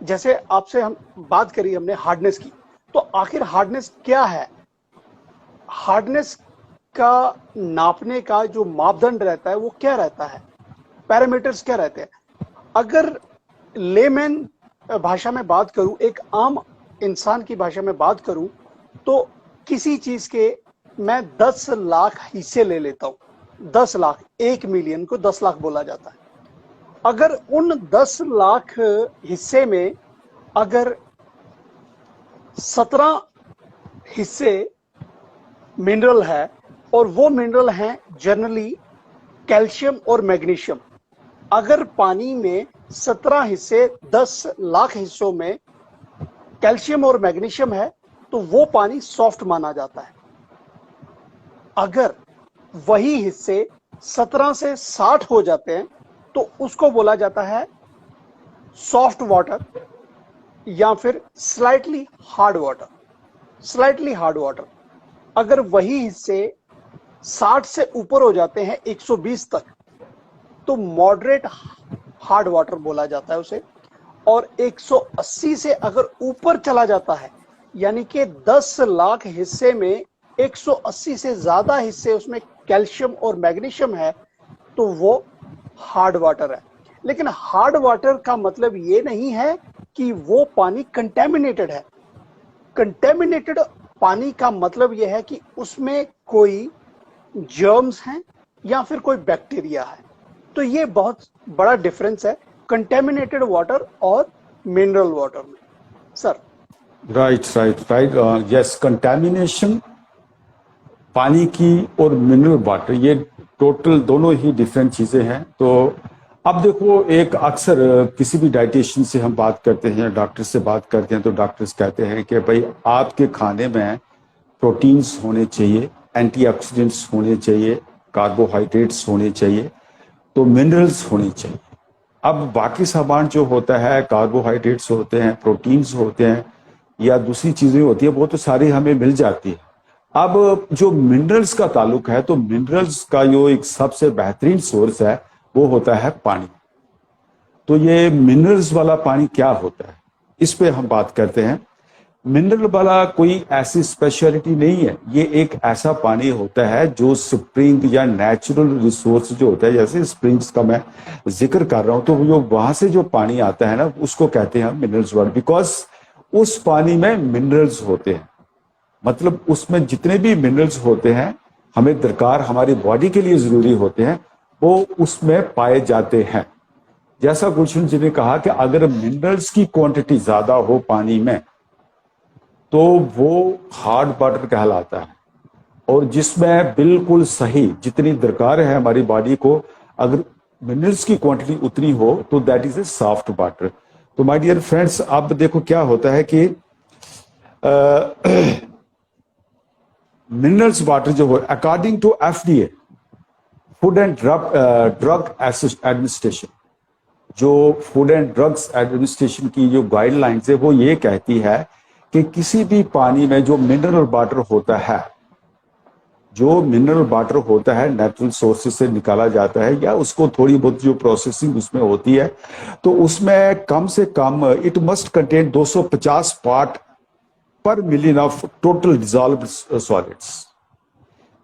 जैसे आपसे हम बात करी हमने हार्डनेस की, तो आखिर हार्डनेस क्या है? हार्डनेस का नापने का जो मापदंड रहता है वो क्या रहता है, पैरामीटर्स क्या रहते हैं? अगर लेमैन भाषा में बात करूं, एक आम इंसान की भाषा में बात करूं, तो किसी चीज के मैं 10 लाख हिस्से ले लेता हूं। 10 लाख, 1 मिलियन को 10 लाख बोला जाता है। अगर उन 10 लाख हिस्से में अगर 17 हिस्से मिनरल है, और वो मिनरल हैं जनरली कैल्शियम और मैग्नीशियम, अगर पानी में 17 हिस्से 10 लाख हिस्सों में कैल्शियम और मैग्नीशियम है तो वो पानी सॉफ्ट माना जाता है। अगर वही हिस्से 17 से 60 हो जाते हैं तो उसको बोला जाता है सॉफ्ट वाटर या फिर slightly hard water. Slightly hard water, अगर वही हिस्से 60 से ऊपर हो जाते हैं 120 तक, तो मॉडरेट हार्ड वाटर बोला जाता है उसे। और 180 से अगर ऊपर चला जाता है, यानी कि 10 लाख हिस्से में 180 से ज्यादा हिस्से उसमें कैल्शियम और मैग्नीशियम है, तो वो हार्ड वाटर है। लेकिन हार्ड वाटर का मतलब ये नहीं है कि वो पानी कंटेमिनेटेड है। कंटेमिनेटेड पानी का मतलब यह है कि उसमें कोई जर्म्स हैं या फिर कोई बैक्टीरिया है। तो ये बहुत बड़ा डिफरेंस है कंटेमिनेटेड वाटर और मिनरल वाटर में। Sir right right right, yes, contamination पानी की और मिनरल वाटर, ये टोटल दोनों ही डिफरेंट चीजें हैं। तो अब देखो, एक अक्सर किसी भी डाइटिशियन से हम बात करते हैं, डॉक्टर से बात करते हैं, तो डॉक्टर्स कहते हैं कि भाई आपके खाने में प्रोटीन्स होने चाहिए, एंटीऑक्सीडेंट्स होने चाहिए, कार्बोहाइड्रेट्स होने चाहिए, तो मिनरल्स होने चाहिए। अब बाकी सामान जो होता है, कार्बोहाइड्रेट्स होते हैं, प्रोटीन्स होते हैं, या दूसरी चीजें होती है, वो तो सारी हमें मिल जाती है। अब जो मिनरल्स का ताल्लुक है, तो मिनरल्स का जो एक सबसे बेहतरीन सोर्स है वो होता है पानी। तो ये मिनरल्स वाला पानी क्या होता है, इस पे हम बात करते हैं। मिनरल वाला कोई ऐसी स्पेशलिटी नहीं है, ये एक ऐसा पानी होता है जो स्प्रिंग या नेचुरल रिसोर्स जो होता है, जैसे स्प्रिंग्स का मैं जिक्र कर रहा हूं, तो जो वहां से जो पानी आता है ना, उसको कहते हैं मिनरल्स वाटर, बिकॉज उस पानी में मिनरल्स होते हैं। मतलब उसमें जितने भी मिनरल्स होते हैं हमें दरकार, हमारी बॉडी के लिए जरूरी होते हैं, वो उसमें पाए जाते हैं। जैसा गुलशन जी ने कहा कि अगर मिनरल्स की क्वांटिटी ज्यादा हो पानी में, तो वो हार्ड वाटर कहलाता है। और जिसमें बिल्कुल सही जितनी दरकार है हमारी बॉडी को, अगर मिनरल्स की क्वांटिटी उतनी हो, तो that is a soft water. तो माय डियर फ्रेंड्स, अब देखो क्या होता है कि मिनरल्स वाटर जो हो, according to FDA, food and drug administration, जो फूड एंड ड्रग्स एडमिनिस्ट्रेशन की जो गाइडलाइंस है, वो ये कहती है कि किसी भी पानी में जो मिनरल वाटर होता है, जो मिनरल वाटर होता है नेचुरल सोर्सेज से निकाला जाता है, या उसको थोड़ी बहुत जो प्रोसेसिंग उसमें होती है, तो उसमें कम से कम इट मस्ट कंटेन 250 पार्ट पर million of total dissolved solids.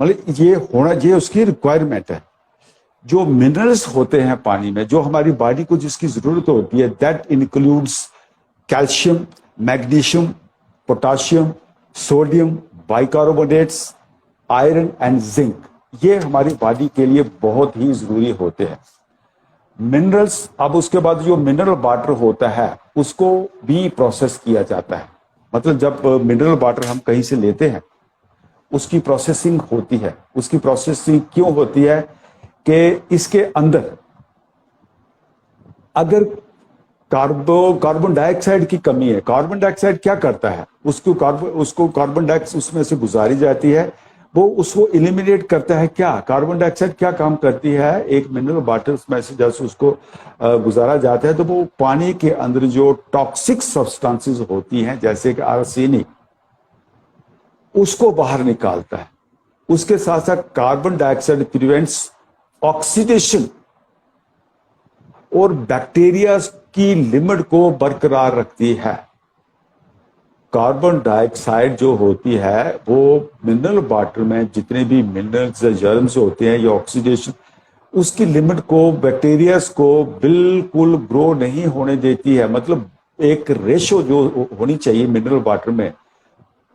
मतलब ये होना, ये उसकी रिक्वायरमेंट है। जो मिनरल्स होते हैं पानी में, जो हमारी बॉडी को जिसकी जरूरत होती है, that includes calcium, magnesium, potassium, sodium, bicarbonates, iron and zinc. ये हमारी बॉडी के लिए बहुत ही जरूरी होते हैं मिनरल्स। अब उसके बाद जो मिनरल वाटर होता है उसको भी प्रोसेस किया जाता है। मतलब जब मिनरल वाटर हम कहीं से लेते हैं, उसकी प्रोसेसिंग होती है। उसकी प्रोसेसिंग क्यों होती है कि इसके अंदर अगर कार्बन डाइऑक्साइड की कमी है, कार्बन डाइऑक्साइड क्या करता है, उसको कार्बन डाइऑक्साइड उसमें से गुजारी जाती है, वो उसको इलिमिनेट करता है। क्या कार्बन डाइऑक्साइड क्या काम करती है, एक मिनरल वाटर में से जैसे उसको गुजारा जाता है, तो वो पानी के अंदर जो टॉक्सिक सब्सटेंसेस होती हैं, जैसे कि आर्सेनिक, उसको बाहर निकालता है। उसके साथ साथ कार्बन डाइऑक्साइड प्रिवेंट्स ऑक्सीडेशन और बैक्टीरिया की लिमिट को बरकरार रखती है। कार्बन डाइऑक्साइड जो होती है वो मिनरल वाटर में जितने भी मिनरल्स जर्म्स होते हैं या ऑक्सीडेशन, उसकी लिमिट को, बैक्टीरियाज को बिल्कुल ग्रो नहीं होने देती है। मतलब एक रेशो जो होनी चाहिए मिनरल वाटर में,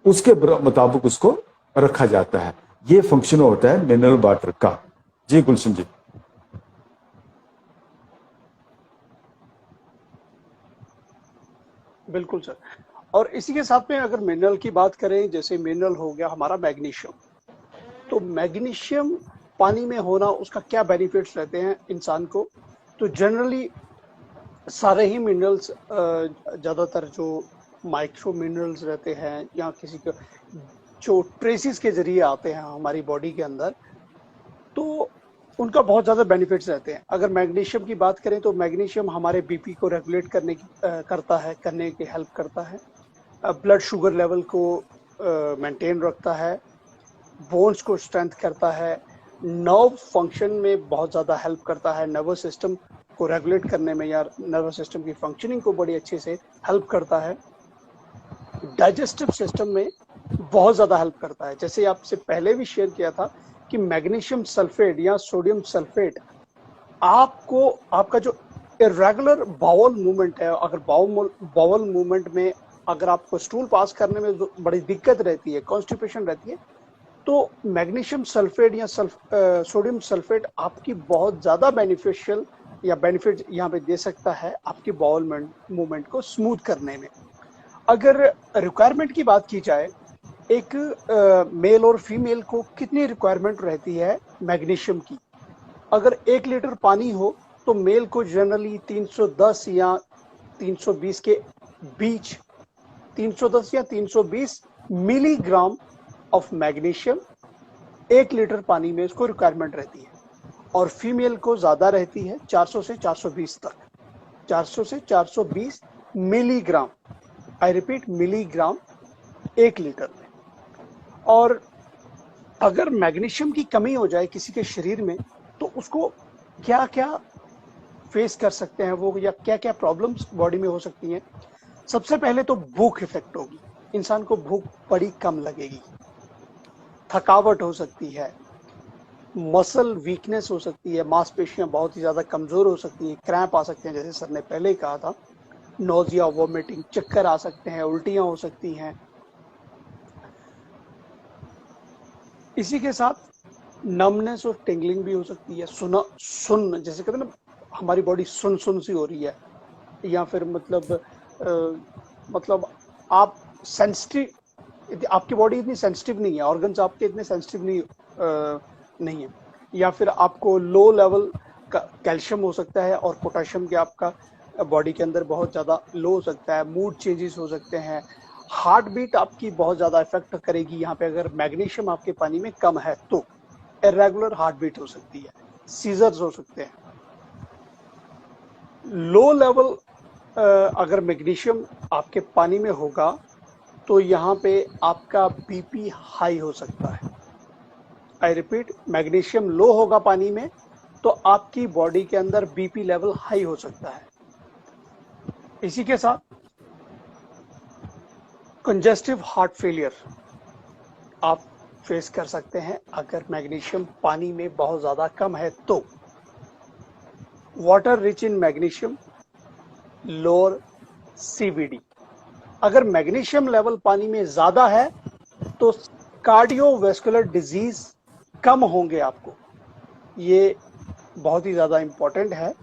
उसके मुताबिक उसको रखा जाता है। ये फंक्शन होता है मिनरल वाटर का। जी गुलशन जी। बिल्कुल सर। और इसी के साथ में अगर मिनरल की बात करें, जैसे मिनरल हो गया हमारा मैग्नीशियम, तो मैग्नीशियम पानी में होना, उसका क्या बेनिफिट्स रहते हैं इंसान को। तो जनरली सारे ही मिनरल्स, ज़्यादातर जो माइक्रो मिनरल्स रहते हैं या किसी के जो ट्रेसिस के जरिए आते हैं हमारी बॉडी के अंदर, तो उनका बहुत ज़्यादा बेनिफिट्स रहते हैं। अगर मैग्नीशियम की बात करें तो मैग्नीशियम हमारे बीपी को रेगुलेट करने की हेल्प करता है, ब्लड शुगर लेवल को मेंटेन रखता है, बोन्स को स्ट्रेंथ करता है, नर्व फंक्शन में बहुत ज़्यादा हेल्प करता है, नर्वस सिस्टम को रेगुलेट करने में या नर्वस सिस्टम की फंक्शनिंग को बड़ी अच्छे से हेल्प करता है, डाइजेस्टिव सिस्टम में बहुत ज़्यादा हेल्प करता है। जैसे आपसे पहले भी शेयर किया था कि मैग्नीशियम सल्फेट या सोडियम सल्फेट आपको आपका जो इरेगुलर बाउल मूवमेंट है, अगर बाउल मूवमेंट में अगर आपको स्टूल पास करने में जो बड़ी दिक्कत रहती है, कॉन्स्टिपेशन रहती है, तो मैग्नीशियम सल्फेट या सोडियम सल्फेट आपकी बहुत ज़्यादा बेनिफिशियल या बेनिफिट यहाँ पे दे सकता है आपके बाउल मूवमेंट को स्मूथ करने में। अगर रिक्वायरमेंट की बात की जाए, एक मेल और फीमेल को कितनी रिक्वायरमेंट रहती है मैग्नीशियम की? अगर 1 लीटर पानी हो तो मेल को जनरली 310 या 320 के बीच 310 या 320 मिलीग्राम ऑफ मैग्नीशियम 1 लीटर पानी में इसको रिक्वायरमेंट रहती है, और फीमेल को ज़्यादा रहती है 400 से 420 तक, 400 से 420 milligram, I repeat milligram 1 litre में। और अगर मैग्नीशियम की कमी हो जाए किसी के शरीर में तो उसको क्या क्या फेस कर सकते हैं वो, या क्या क्या प्रॉब्लम्स बॉडी में हो सकती हैं? सबसे पहले तो भूख इफेक्ट होगी, इंसान को भूख बड़ी कम लगेगी, थकावट हो सकती है, मसल वीकनेस हो सकती है, मांसपेशियां बहुत ही ज़्यादा कमज़ोर हो सकती हैं, क्रैम्प आ सकते हैं, जैसे सर ने पहले ही कहा था, नोजिया, वॉमिटिंग, चक्कर आ सकते हैं, उल्टियां हो सकती हैं। इसी के साथ नमनेस और टिंगलिंग भी हो सकती है, सुन जैसे कहते हैं ना, हमारी बॉडी सुन सी हो रही है, या फिर मतलब आप सेंसिटिव, आपकी बॉडी इतनी सेंसिटिव नहीं है, ऑर्गन्स आपके इतने सेंसिटिव नहीं है, या फिर आपको लो लेवल का कैल्शियम हो सकता है और पोटेशियम के आपका बॉडी के अंदर बहुत ज़्यादा लो हो सकता है, मूड चेंजेस हो सकते हैं, हार्ट बीट आपकी बहुत ज़्यादा इफेक्ट करेगी यहाँ पे अगर मैग्नीशियम आपके पानी में कम है तो, इरेगुलर हार्ट बीट हो सकती है, सीजर्स हो सकते हैं। लो लेवल अगर मैग्नीशियम आपके पानी में होगा तो यहाँ पे आपका बीपी हाई हो सकता है। आई रिपीट, मैग्नीशियम लो होगा पानी में तो आपकी बॉडी के अंदर बीपी लेवल हाई हो सकता है। इसी के साथ कंजेस्टिव हार्ट फेलियर आप फेस कर सकते हैं अगर मैग्नीशियम पानी में बहुत ज़्यादा कम है तो। Water rich in magnesium, lower CVD. अगर मैग्नीशियम लेवल पानी में ज़्यादा है तो कार्डियोवैस्कुलर डिजीज कम होंगे आपको। ये बहुत ही ज़्यादा इम्पोर्टेंट है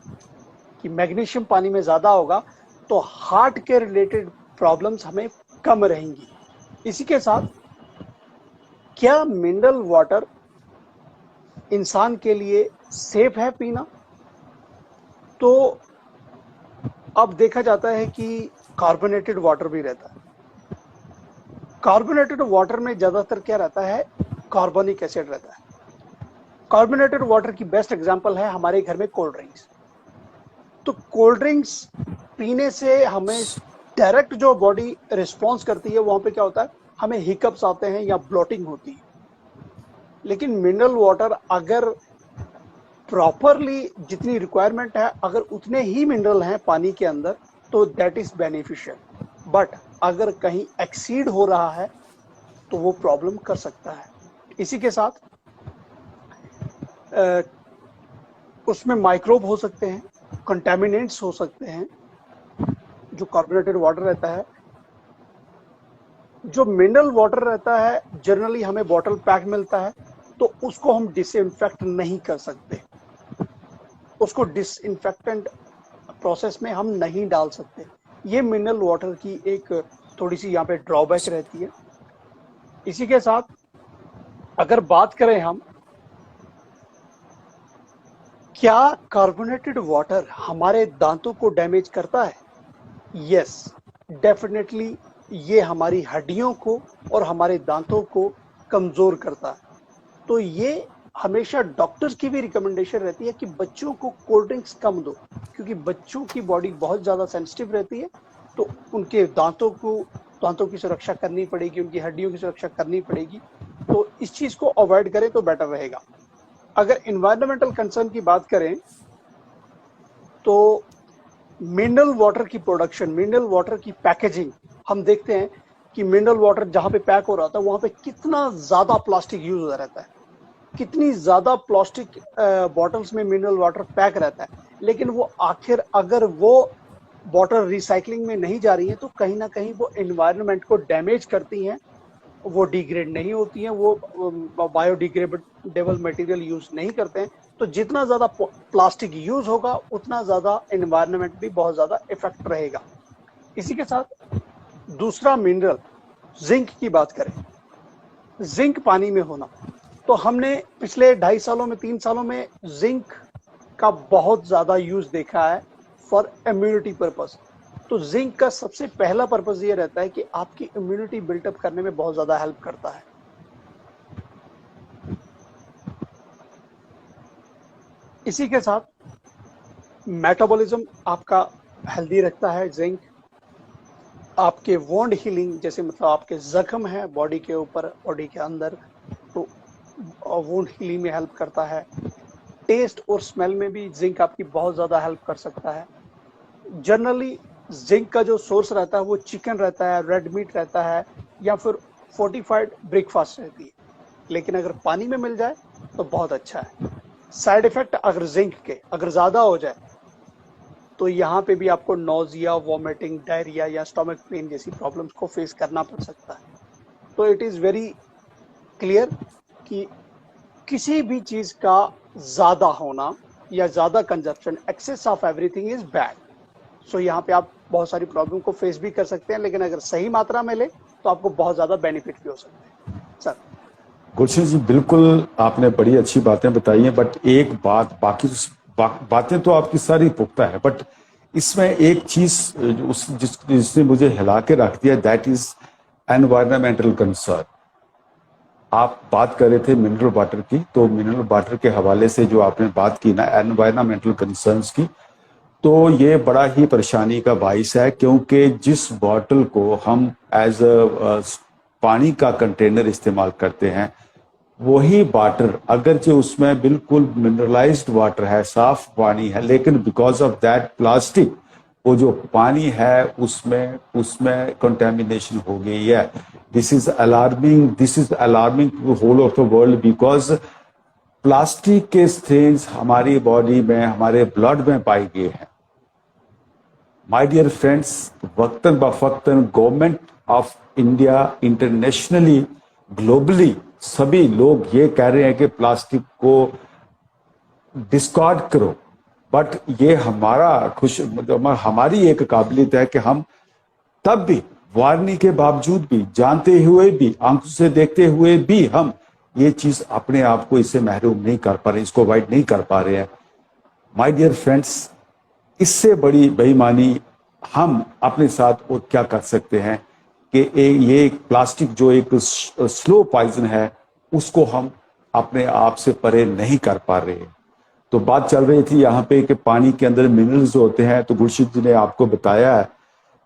कि मैग्नीशियम पानी में ज़्यादा होगा तो हार्ट के रिलेटेड प्रॉब्लम्स हमें कम रहेंगी। इसी के साथ क्या मिनरल वाटर इंसान के लिए सेफ है पीना? तो अब देखा जाता है कि कार्बोनेटेड वाटर भी रहता है। कार्बोनेटेड वाटर में ज़्यादातर क्या रहता है? कार्बोनिक एसिड रहता है। कार्बोनेटेड वाटर की बेस्ट एग्जांपल है हमारे घर में कोल्ड ड्रिंक्स। तो कोल्ड ड्रिंक्स पीने से हमें डायरेक्ट जो बॉडी रिस्पॉन्स करती है वहां पे क्या होता है, हमें हिकअप्स आते हैं या ब्लोटिंग होती है। लेकिन मिनरल वाटर अगर प्रॉपरली जितनी रिक्वायरमेंट है, अगर उतने ही मिनरल हैं पानी के अंदर तो दैट इज बेनिफिशियल, बट अगर कहीं एक्सीड हो रहा है तो वो प्रॉब्लम कर सकता है। इसी के साथ उसमें माइक्रोब हो सकते हैं, कंटेमिनेंट्स हो सकते हैं। जो कार्बोनेटेड वाटर रहता है, जो मिनरल वाटर रहता है, जनरली हमें बॉटल पैक मिलता है तो उसको हम डिसइंफेक्ट नहीं कर सकते, उसको डिसइंफेक्टेंट प्रोसेस में हम नहीं डाल सकते। ये मिनरल वाटर की एक थोड़ी सी यहाँ पे ड्रॉबैक रहती है। इसी के साथ अगर बात करें हम, क्या कार्बोनेटेड वाटर हमारे दांतों को डैमेज करता है? यस, डेफिनेटली ये हमारी हड्डियों को और हमारे दांतों को कमजोर करता है। तो ये हमेशा डॉक्टर्स की भी रिकमेंडेशन रहती है कि बच्चों को कोल्ड ड्रिंक्स कम दो, क्योंकि बच्चों की बॉडी बहुत ज़्यादा सेंसिटिव रहती है, तो उनके दांतों की सुरक्षा करनी पड़ेगी, उनकी हड्डियों की सुरक्षा करनी पड़ेगी, तो इस चीज़ को अवॉइड करें तो बेटर रहेगा। अगर इन्वायरमेंटल कंसर्न की बात करें तो मिनरल वाटर की प्रोडक्शन, मिनरल वाटर की पैकेजिंग, हम देखते हैं कि मिनरल वाटर जहाँ पे पैक हो रहा था वहाँ पे कितना ज़्यादा प्लास्टिक यूज हो रहता है, कितनी ज़्यादा प्लास्टिक बॉटल्स में मिनरल वाटर पैक रहता है, लेकिन वो आखिर अगर वो बॉटल रिसाइकलिंग में नहीं जा रही है तो कहीं ना कहीं वो एनवायरनमेंट को डैमेज करती हैं, वो डिग्रेड नहीं होती हैं, वो बायोडिग्रेडेबल मटेरियल यूज नहीं करते हैं, तो जितना ज़्यादा प्लास्टिक यूज होगा उतना ज़्यादा एनवायरनमेंट भी बहुत ज़्यादा इफेक्ट रहेगा। इसी के साथ दूसरा मिनरल जिंक की बात करें, जिंक पानी में होना, तो हमने पिछले 2.5 सालों में 3 सालों में जिंक का बहुत ज़्यादा यूज देखा है फॉर इम्यूनिटी पर्पस। तो जिंक का सबसे पहला पर्पस ये रहता है कि आपकी इम्यूनिटी बिल्टअप करने में बहुत ज़्यादा हेल्प करता है। इसी के साथ मेटाबॉलिज्म आपका हेल्दी रखता है जिंक, आपके वोंड हीलिंग, जैसे मतलब आपके जख्म है बॉडी के ऊपर, बॉडी के अंदर, तो वोंड हीलिंग में हेल्प करता है। टेस्ट और स्मेल में भी जिंक आपकी बहुत ज़्यादा हेल्प कर सकता है। जनरली जिंक का जो सोर्स रहता है वो चिकन रहता है, रेड मीट रहता है, या फिर फोर्टिफाइड ब्रेकफास्ट रहती है, लेकिन अगर पानी में मिल जाए तो बहुत अच्छा है। साइड इफेक्ट अगर जिंक के अगर ज़्यादा हो जाए तो यहाँ पे भी आपको नोजिया, वॉमिटिंग, डायरिया या स्टमक पेन जैसी प्रॉब्लम्स को फेस करना पड़ सकता है। तो इट इज़ वेरी क्लियर कि किसी भी चीज़ का ज़्यादा होना या ज़्यादा consumption, excess of everything is bad. So यहाँ पे आप बहुत सारी प्रॉब्लम को फेस भी कर सकते हैं, लेकिन अगर सही मात्रा में ले तो आपको बहुत ज़्यादा बेनिफिट भी हो सकते हैं। सर गुलशन जी, बिल्कुल आपने बड़ी अच्छी बातें बताई हैं, बट एक बात, बाकी बातें तो आपकी सारी पुख्ता है, बट इसमें एक चीज जिसने मुझे हिला के रख दिया, दैट इज एनवायरमेंटल कंसर्न। आप बात कर रहे थे मिनरल वाटर की, तो मिनरल वाटर के हवाले से जो आपने बात की ना एनवायरमेंटल कंसर्न्स की, तो ये बड़ा ही परेशानी का बाइस है, क्योंकि जिस बॉटल को हम एज अ पानी का कंटेनर इस्तेमाल करते हैं, वही वाटर अगरचे उसमें बिल्कुल मिनरलाइज्ड वाटर है, साफ पानी है, लेकिन बिकॉज ऑफ दैट प्लास्टिक वो जो पानी है उसमें कंटेमिनेशन हो गई है। This is alarming to whole of the world, because plastic के स्ट्रेन्स हमारी बॉडी में, हमारे ब्लड में पाए गए हैं। माय डियर फ्रेंड्स, वक्तन बवक्तन government of India, internationally, globally सभी लोग ये कह रहे हैं कि प्लास्टिक को डिस्कार्ड करो, बट ये हमारी एक काबिलियत है कि हम तब भी, वार्निंग के बावजूद भी, जानते हुए भी, आंखों से देखते हुए भी हम ये चीज अपने आप को इससे महरूम नहीं कर पा रहे, इसको अवॉइड नहीं कर पा रहे हैं। माय डियर फ्रेंड्स, इससे बड़ी बेईमानी हम अपने साथ और क्या कर सकते हैं कि ये प्लास्टिक जो एक स्लो पॉइजन है, उसको हम अपने आप से परे नहीं कर पा रहे। तो बात चल रही थी यहाँ पे कि पानी के अंदर मिनरल्स होते हैं, तो गुरशीद जी ने आपको बताया है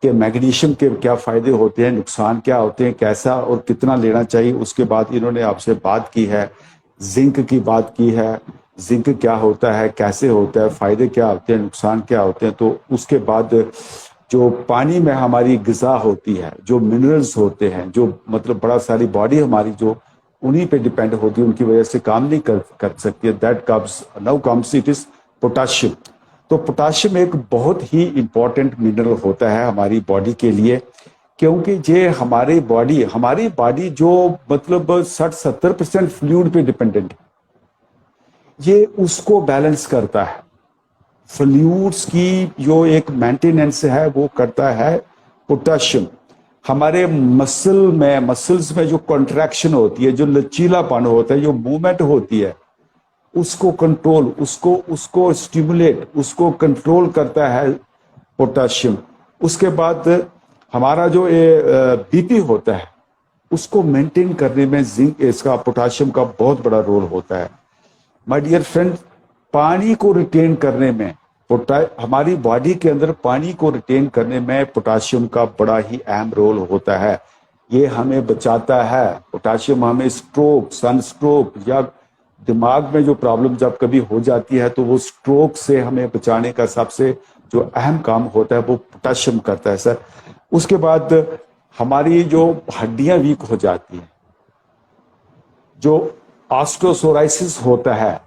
कि मैग्नीशियम के क्या फायदे होते हैं, नुकसान क्या होते हैं, कैसा और कितना लेना चाहिए। उसके बाद इन्होंने आपसे बात की है, जिंक की बात की है, जिंक क्या होता है, कैसे होता है, फायदे क्या होते हैं, नुकसान क्या होते हैं। तो उसके बाद जो पानी में हमारी ग़िज़ा होती है, जो मिनरल्स होते हैं, जो मतलब बड़ा सारी बॉडी हमारी जो उन्हीं पे डिपेंड होती है, उनकी वजह से काम नहीं कर सकती है। That comes it is potassium. तो पोटाशियम एक बहुत ही इंपॉर्टेंट मिनरल होता है हमारी बॉडी के लिए, क्योंकि ये हमारी बॉडी जो मतलब 60-70% फ्लूइड पे डिपेंडेंट है, ये उसको बैलेंस करता है। फ्लूइड्स की जो एक मेंटेनेंस है वो करता है पोटाशियम। हमारे मसल्स में जो कॉन्ट्रैक्शन होती है, जो लचीलापन होता है, जो मूवमेंट होती है, उसको कंट्रोल, उसको स्टिमुलेट, उसको कंट्रोल करता है पोटाशियम। उसके बाद हमारा जो बीपी होता है, उसको मेंटेन करने में जिंक, इसका पोटाशियम का बहुत बड़ा रोल होता है। माय डियर फ्रेंड, पानी को रिटेन करने में हमारी बॉडी के अंदर पानी को रिटेन करने में पोटाशियम का बड़ा ही अहम रोल होता है। ये हमें बचाता है। पोटाशियम हमें स्ट्रोक, सन स्ट्रोक या दिमाग में जो प्रॉब्लम जब कभी हो जाती है तो वो स्ट्रोक से हमें बचाने का सबसे जो अहम काम होता है वो पोटाशियम करता है सर। उसके बाद हमारी जो हड्डियां वीक हो जाती हैं, जो ऑस्टियोसोराइसिस होता है,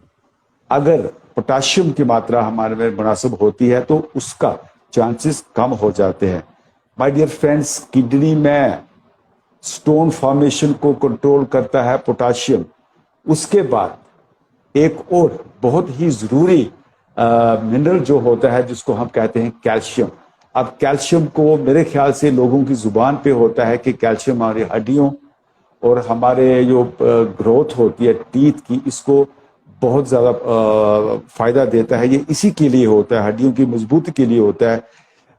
अगर पोटाशियम की मात्रा हमारे में मुनासिब होती है तो उसका चांसेस कम हो जाते हैं। माय डियर फ्रेंड्स, किडनी में स्टोन फॉर्मेशन को कंट्रोल करता है पोटाशियम। उसके बाद एक और बहुत ही जरूरी मिनरल जो होता है जिसको हम कहते हैं कैल्शियम। अब कैल्शियम को मेरे ख्याल से लोगों की जुबान पे होता है कि कैल्शियम हमारी हड्डियों और हमारे जो ग्रोथ होती है टीथ की, इसको बहुत ज्यादा फायदा देता है। ये इसी के लिए होता है, हड्डियों की मजबूती के लिए होता है।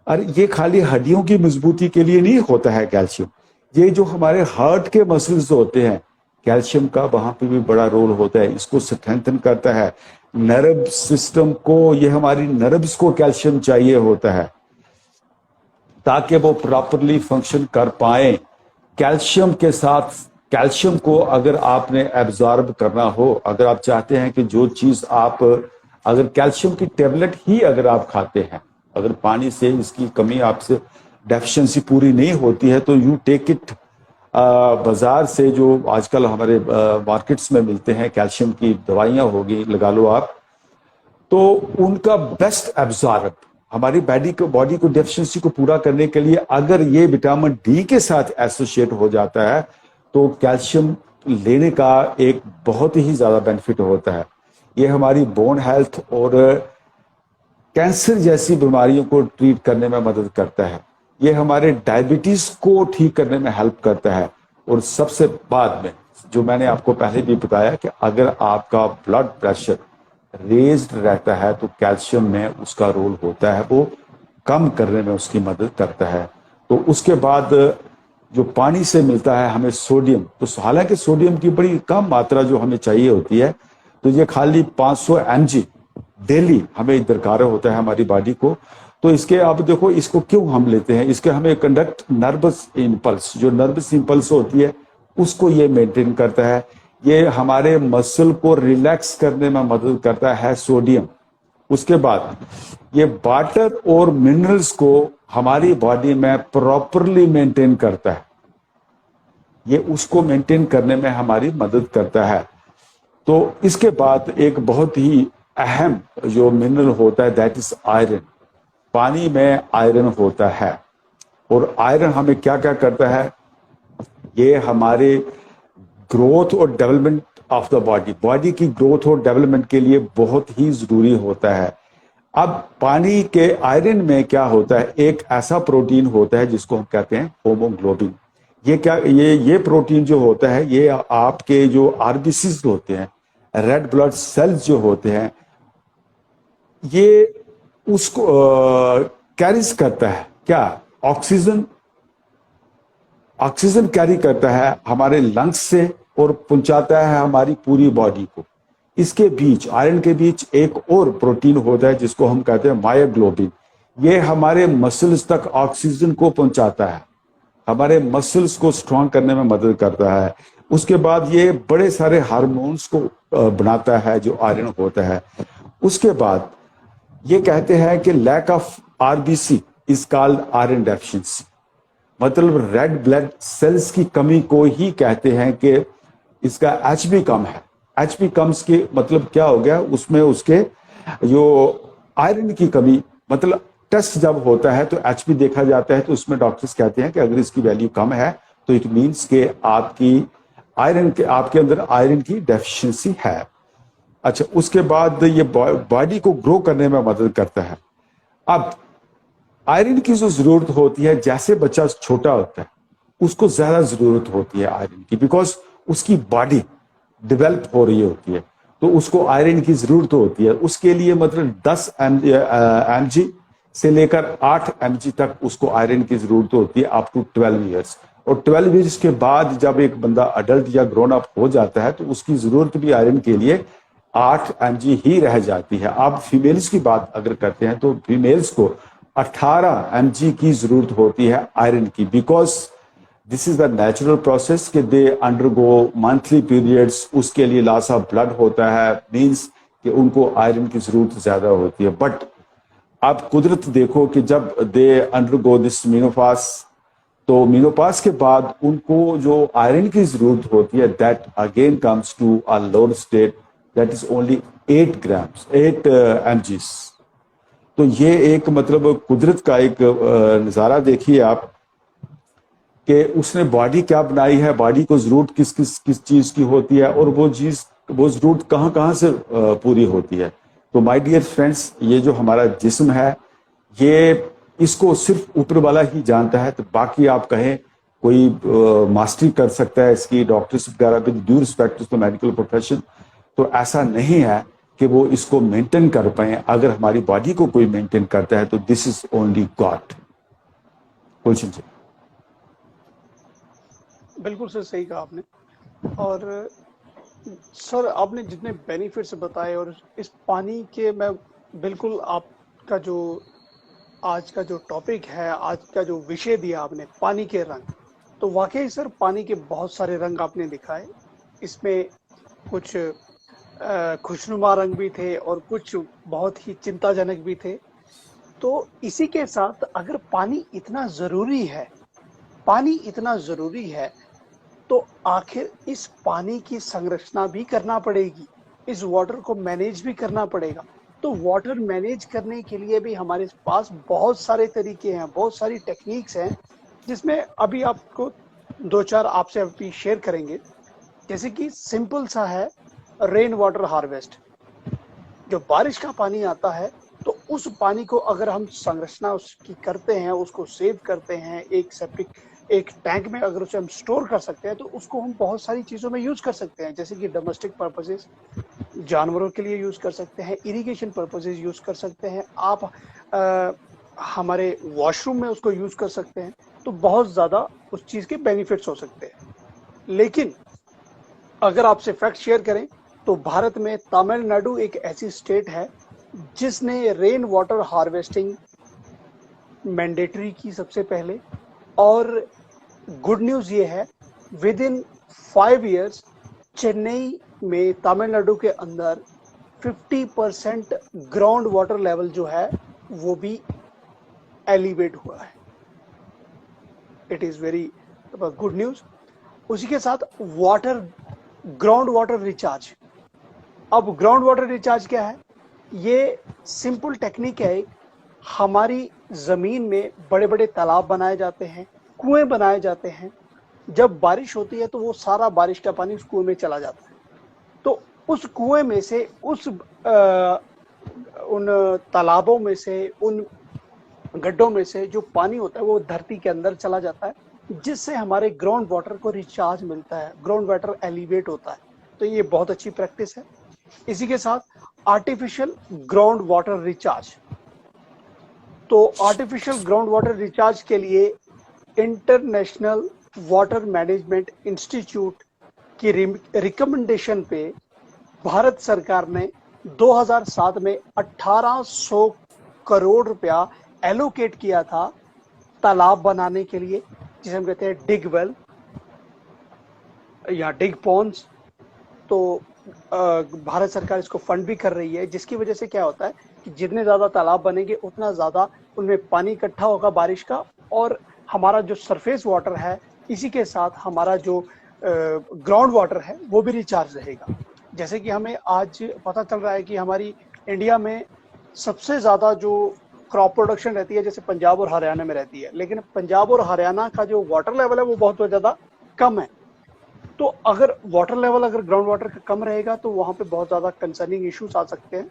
और ये खाली हड्डियों की मजबूती के लिए नहीं होता है कैल्शियम, ये जो हमारे हार्ट के मसल्स होते हैं, कैल्शियम का वहां पे भी बड़ा रोल होता है। इसको स्ट्रेंथन करता है नर्व सिस्टम को। ये हमारी नर्व्स को कैल्शियम चाहिए होता है ताकि वो प्रॉपरली फंक्शन कर पाए। कैल्शियम के साथ, कैल्शियम को अगर आपने एब्जॉर्ब करना हो, अगर आप चाहते हैं कि जो चीज आप, अगर कैल्शियम की टेबलेट ही अगर आप खाते हैं, अगर पानी से इसकी कमी आपसे डेफिशिएंसी पूरी नहीं होती है तो यू टेक इट। बाजार से जो आजकल हमारे मार्केट्स में मिलते हैं कैल्शियम की दवाइयां होगी, लगा लो आप, तो उनका बेस्ट एब्जॉर्ब हमारी बॉडी को डेफिशिएंसी को पूरा करने के लिए अगर ये विटामिन डी के साथ एसोसिएट हो जाता है तो कैल्शियम लेने का एक बहुत ही ज्यादा बेनिफिट होता है। ये हमारी बोन हेल्थ और कैंसर जैसी बीमारियों को ट्रीट करने में मदद करता है। ये हमारे डायबिटीज को ठीक करने में हेल्प करता है। और सबसे बाद में जो मैंने आपको पहले भी बताया कि अगर आपका ब्लड प्रेशर रेज्ड रहता है तो कैल्शियम में उसका रोल होता है, वो कम करने में उसकी मदद करता है। तो उसके बाद जो पानी से मिलता है हमें सोडियम, तो हालांकि सोडियम की बड़ी कम मात्रा जो हमें चाहिए होती है, तो ये खाली 500 mg डेली हमें दरकार होता है हमारी बॉडी को। तो इसके आप देखो इसको क्यों हम लेते हैं, इसके हमें कंडक्ट नर्वस इम्पल्स, जो नर्वस इम्पल्स होती है उसको ये मेंटेन करता है। ये हमारे मसल को रिलैक्स करने में मदद करता है सोडियम। उसके बाद ये वाटर और मिनरल्स को हमारी बॉडी में प्रॉपरली मेंटेन करता है, ये उसको मेंटेन करने में हमारी मदद करता है। तो इसके बाद एक बहुत ही अहम जो मिनरल होता है दैट इज आयरन। पानी में आयरन होता है और आयरन हमें क्या क्या करता है, ये हमारे ग्रोथ और डेवलपमेंट ऑफ द बॉडी की ग्रोथ और डेवलपमेंट के लिए बहुत ही जरूरी होता है। अब पानी के आयरन में क्या होता है, एक ऐसा प्रोटीन होता है जिसको हम कहते हैं होमोग्लोबिन। ये क्या, ये प्रोटीन जो होता है ये आपके जो आरबीसीज होते हैं, रेड ब्लड सेल्स जो होते हैं, ये उसको कैरीज करता है क्या, ऑक्सीजन कैरी करता है हमारे लंग्स से और पहुंचाता है हमारी पूरी बॉडी को। इसके बीच, आयरन के बीच एक और प्रोटीन होता है जिसको हम कहते हैं मायोग्लोबिन। ये हमारे मसल्स तक ऑक्सीजन को पहुंचाता है, हमारे मसल्स को स्ट्रांग करने में मदद करता है। उसके बाद ये बड़े सारे हार्मोन्स को बनाता है जो आयरन होता है। उसके बाद ये कहते हैं कि lack of RBC is called iron deficiency, मतलब रेड ब्लड सेल्स की कमी को ही कहते हैं कि इसका एचबी कम है। एचबी कम्स के मतलब क्या हो गया, उसमें उसके जो आयरन की कमी, मतलब टेस्ट जब होता है तो एचबी देखा जाता है तो उसमें डॉक्टर्स कहते हैं कि अगर इसकी वैल्यू कम है तो इट मीन्स के आपके अंदर आयरन की डेफिशिएंसी है। अच्छा, उसके बाद ये बॉडी को ग्रो करने में मदद करता है। अब आयरन की जो जरूरत होती है, जैसे बच्चा छोटा होता है उसको ज्यादा जरूरत होती है आयरन की, बिकॉज उसकी बॉडी डेवलप हो रही होती है तो उसको आयरन की जरूरत होती है। उसके लिए मतलब 10 mg से लेकर 8 mg तक उसको आयरन की जरूरत होती है अप टू 12 ईयर्स। और 12 ईयर्स के बाद जब एक बंदा अडल्ट या ग्रोन अप हो जाता है तो उसकी जरूरत भी आयरन के लिए 8 mg ही रह जाती है। आप फीमेल्स की बात अगर करते हैं तो फीमेल्स को 18 mg की जरूरत होती है आयरन की, because this is the natural process कि दे अंडरगो मंथली पीरियड्स, उसके लिए लॉस ऑफ ब्लड होता है, मींस कि उनको आयरन की जरूरत ज्यादा होती है। बट आप कुदरत देखो कि जब दे अंडरगो दिस मीनोपास, तो मीनोपास के बाद उनको जो आयरन की जरूरत होती है that again comes to a lower state, that is only 8 mgs। तो ये एक मतलब कुदरत का एक नज़ारा देखिए आप कि उसने बॉडी क्या बनाई है, बॉडी को जरूरत किस किस किस चीज की होती है और वो चीज वो जरूरत कहाँ कहाँ से पूरी होती है। तो माय डियर फ्रेंड्स, ये जो हमारा जिस्म है, ये इसको सिर्फ ऊपर वाला ही जानता है। तो बाकी आप कहें कोई मास्टरी कर सकता है इसकी, डॉक्टर्स वगैरह, with due respect to the medical profession, तो ऐसा नहीं है कि वो इसको मेंटेन कर पाए। अगर हमारी बॉडी को कोई मेंटेन करता है तो दिस इज ओनली गॉड। गुलशन जी। बिल्कुल सर, सही कहा आपने। और सर आपने जितने बेनिफिट्स बताए और इस पानी के, मैं बिल्कुल आपका जो आज का जो टॉपिक है, आज का जो विषय दिया आपने, पानी के रंग, तो वाकई सर पानी के बहुत सारे रंग आपने दिखाए। इसमें कुछ खुशनुमा रंग भी थे और कुछ बहुत ही चिंताजनक भी थे। तो इसी के साथ अगर पानी इतना ज़रूरी है, पानी इतना ज़रूरी है, तो आखिर इस पानी की संरचना भी करना पड़ेगी, इस वाटर को मैनेज भी करना पड़ेगा। तो वाटर मैनेज करने के लिए भी हमारे पास बहुत सारे तरीके हैं, बहुत सारी टेक्निक्स हैं, जिसमें अभी आपको दो चार आपसे अभी शेयर करेंगे। जैसे कि सिंपल सा है, रेन वाटर हार्वेस्ट। जो बारिश का पानी आता है, तो उस पानी को अगर हम संरचना उसकी करते हैं, उसको सेव करते हैं, एक टैंक में अगर उसे हम स्टोर कर सकते हैं, तो उसको हम बहुत सारी चीज़ों में यूज कर सकते हैं। जैसे कि डोमेस्टिक पर्पसेस, जानवरों के लिए यूज कर सकते हैं, इरिगेशन पर्पसेस यूज कर सकते हैं, आप हमारे वॉशरूम में उसको यूज कर सकते हैं। तो बहुत ज़्यादा उस चीज़ के बेनिफिट्स हो सकते हैं। लेकिन अगर आपसे फैक्ट शेयर करें तो भारत में तमिलनाडु एक ऐसी स्टेट है जिसने रेन वाटर हार्वेस्टिंग मैंडेटरी की सबसे पहले। और गुड न्यूज़ ये है, विद इन 5 इयर्स चेन्नई में, तमिलनाडु के अंदर 50% ग्राउंड वाटर लेवल जो है वो भी एलिवेट हुआ है। It is very good news. उसी के साथ ग्राउंड वाटर रिचार्ज। अब ग्राउंड वाटर रिचार्ज क्या है? ये सिंपल टेक्निक है। हमारी जमीन में बड़े बड़े तालाब बनाए जाते हैं, कुएं बनाए जाते हैं। जब बारिश होती है तो वो सारा बारिश का पानी उस कुएं में चला जाता है। तो उस कुएं में से, उन तालाबों में से, उन गड्ढों में से जो पानी होता है वो धरती के अंदर चला जाता है, जिससे हमारे ग्राउंड वाटर को रिचार्ज मिलता है, ग्राउंड वाटर एलिवेट होता है। तो ये बहुत अच्छी प्रैक्टिस है। इसी के साथ आर्टिफिशियल ग्राउंड वाटर रिचार्ज। तो आर्टिफिशियल ग्राउंड वाटर रिचार्ज के लिए इंटरनेशनल वाटर मैनेजमेंट इंस्टीट्यूट की रिकमेंडेशन पे भारत सरकार ने 2007 में 1800 करोड़ रुपया एलोकेट किया था तालाब बनाने के लिए, जिसे हम कहते हैं डिग वेल या डिग पॉन्ड्स। तो भारत सरकार इसको फंड भी कर रही है, जिसकी वजह से क्या होता है कि जितने ज़्यादा तालाब बनेंगे उतना ज़्यादा उनमें पानी इकट्ठा होगा बारिश का, और हमारा जो सरफेस वाटर है, इसी के साथ हमारा जो ग्राउंड वाटर है वो भी रिचार्ज रहेगा। जैसे कि हमें आज पता चल रहा है कि हमारी इंडिया में सबसे ज़्यादा जो क्रॉप प्रोडक्शन रहती है, जैसे पंजाब और हरियाणा में रहती है, लेकिन पंजाब और हरियाणा का जो वाटर लेवल है वो बहुत ज़्यादा कम है। तो अगर वाटर लेवल, अगर ग्राउंड वाटर का कम रहेगा तो वहाँ पे बहुत ज़्यादा कंसर्निंग इश्यूज आ सकते हैं।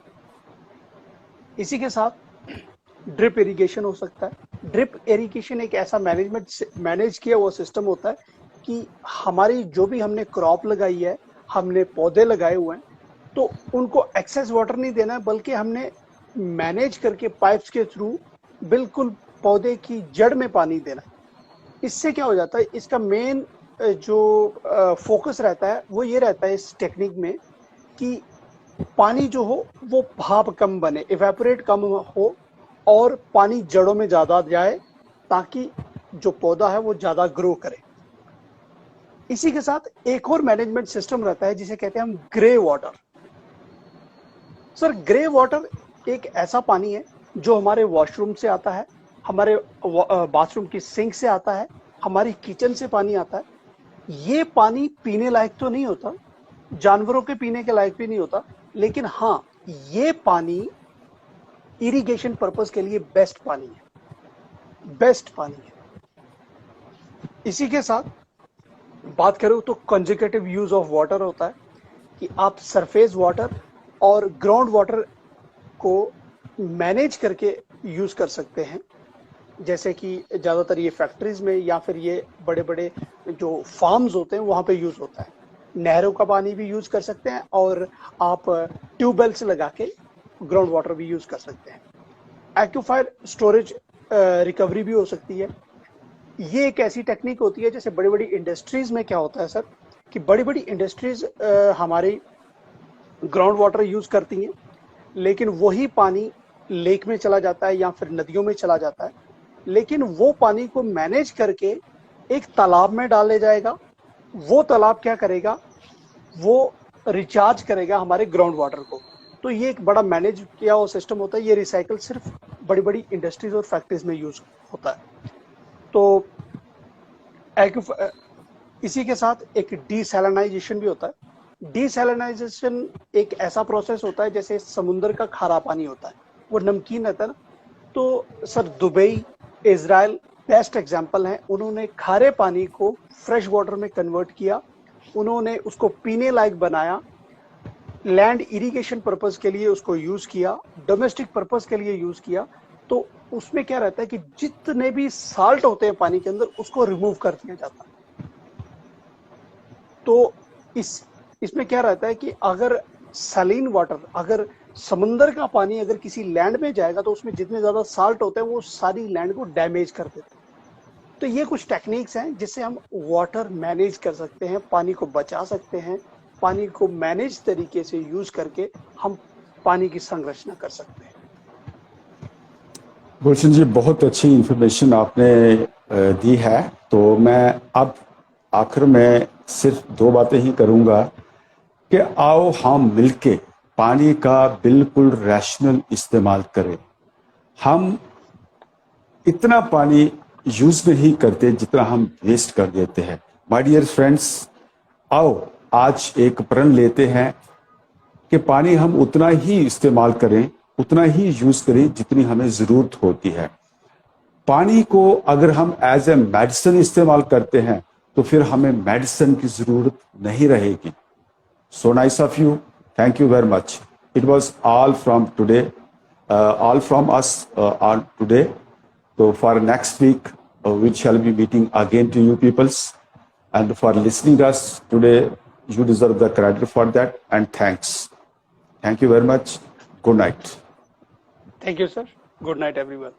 इसी के साथ ड्रिप इरिगेशन हो सकता है। ड्रिप इरिगेशन एक ऐसा मैनेज किया हुआ सिस्टम होता है कि हमारी जो भी हमने क्रॉप लगाई है, हमने पौधे लगाए हुए हैं, तो उनको एक्सेस वाटर नहीं देना है, बल्कि हमने मैनेज करके पाइप्स के थ्रू बिल्कुल पौधे की जड़ में पानी देना है। इससे क्या हो जाता है, इसका मेन जो फोकस रहता है वो ये रहता है इस टेक्निक में कि पानी जो हो वो भाप कम बने, इवेपोरेट कम हो और पानी जड़ों में ज्यादा जाए ताकि जो पौधा है वो ज्यादा ग्रो करे। इसी के साथ एक और मैनेजमेंट सिस्टम रहता है जिसे कहते हैं हम grey water. Sir grey water एक ऐसा पानी है जो हमारे वॉशरूम से आता है, हमारे बाथरूम की सिंक से आता है, हमारी किचन से पानी आता है। ये पानी पीने लायक तो नहीं होता, जानवरों के पीने के लायक भी नहीं होता, लेकिन हाँ ये पानी इरिगेशन पर्पस के लिए बेस्ट पानी है, बेस्ट पानी है। इसी के साथ बात करूं तो कंजर्वेटिव यूज ऑफ वाटर होता है कि आप सरफेस वाटर और ग्राउंड वाटर को मैनेज करके यूज कर सकते हैं। जैसे कि ज्यादातर ये फैक्ट्रीज में या फिर ये बड़े बड़े जो फार्म्स होते हैं वहां पे यूज होता है। नहरों का पानी भी यूज कर सकते हैं और आप ट्यूबवेल्स लगा के ग्राउंड वाटर भी यूज कर सकते हैं। एक्यूफायर स्टोरेज रिकवरी भी हो सकती है। ये एक ऐसी टेक्निक होती है जैसे बड़ी बड़ी इंडस्ट्रीज में क्या होता है सर कि बड़ी बड़ी इंडस्ट्रीज हमारी ग्राउंड वाटर यूज करती हैं, लेकिन वही पानी लेक में चला जाता है या फिर नदियों में चला जाता है, लेकिन वो पानी को मैनेज करके एक तालाब में डाले जाएगा। वो तालाब क्या करेगा, वो रिचार्ज करेगा हमारे ग्राउंड वाटर को। तो ये एक बड़ा मैनेज किया हुआ सिस्टम होता है। ये रिसाइकल सिर्फ बड़ी बड़ी इंडस्ट्रीज और फैक्ट्रीज में यूज होता है। तो इसी के साथ एक डीसैलिनाइजेशन भी होता है। डीसैलिनाइजेशन एक ऐसा प्रोसेस होता है जैसे समुद्र का खारा पानी होता है, वो नमकीन रहता है ना। तो sir Dubai, Israel best example है। उन्होंने खारे पानी को फ्रेश वाटर में कन्वर्ट किया, उन्होंने उसको पीने लायक बनाया, लैंड इरिगेशन पर्पस के लिए उसको यूज किया, डोमेस्टिक पर्पस के लिए यूज किया। तो उसमें क्या रहता है कि जितने भी साल्ट होते हैं पानी के अंदर उसको रिमूव कर दिया जाता है। तो इसमें क्या रहता है कि अगर सैलिन वाटर, अगर समंदर का पानी अगर किसी लैंड में जाएगा तो उसमें जितने ज्यादा साल्ट होते हैं वो सारी लैंड को डैमेज कर देते हैं। तो ये कुछ टेक्निक्स हैं जिससे हम वाटर मैनेज कर सकते हैं, पानी को बचा सकते हैं, पानी को मैनेज तरीके से यूज करके हम पानी की संरचना कर सकते हैं। गुलशन जी बहुत अच्छी इंफॉर्मेशन आपने दी है। तो मैं अब आखिर में सिर्फ दो बातें ही करूंगा कि आओ हम मिलके पानी का बिल्कुल रैशनल इस्तेमाल करें। हम इतना पानी यूज नहीं करते जितना हम वेस्ट कर देते हैं। माय डियर फ्रेंड्स, आओ आज एक प्रण लेते हैं कि पानी हम उतना ही इस्तेमाल करें, उतना ही यूज करें जितनी हमें जरूरत होती है। पानी को अगर हम एज ए मेडिसिन इस्तेमाल करते हैं तो फिर हमें मेडिसिन की जरूरत नहीं रहेगी। So nice of you. Thank you very much. It was all from today, all from us on today. So for next week, we shall be meeting again to you peoples. And for listening us today, you deserve the credit for that. And thanks. Thank you very much. Good night. Thank you, sir. Good night, everyone.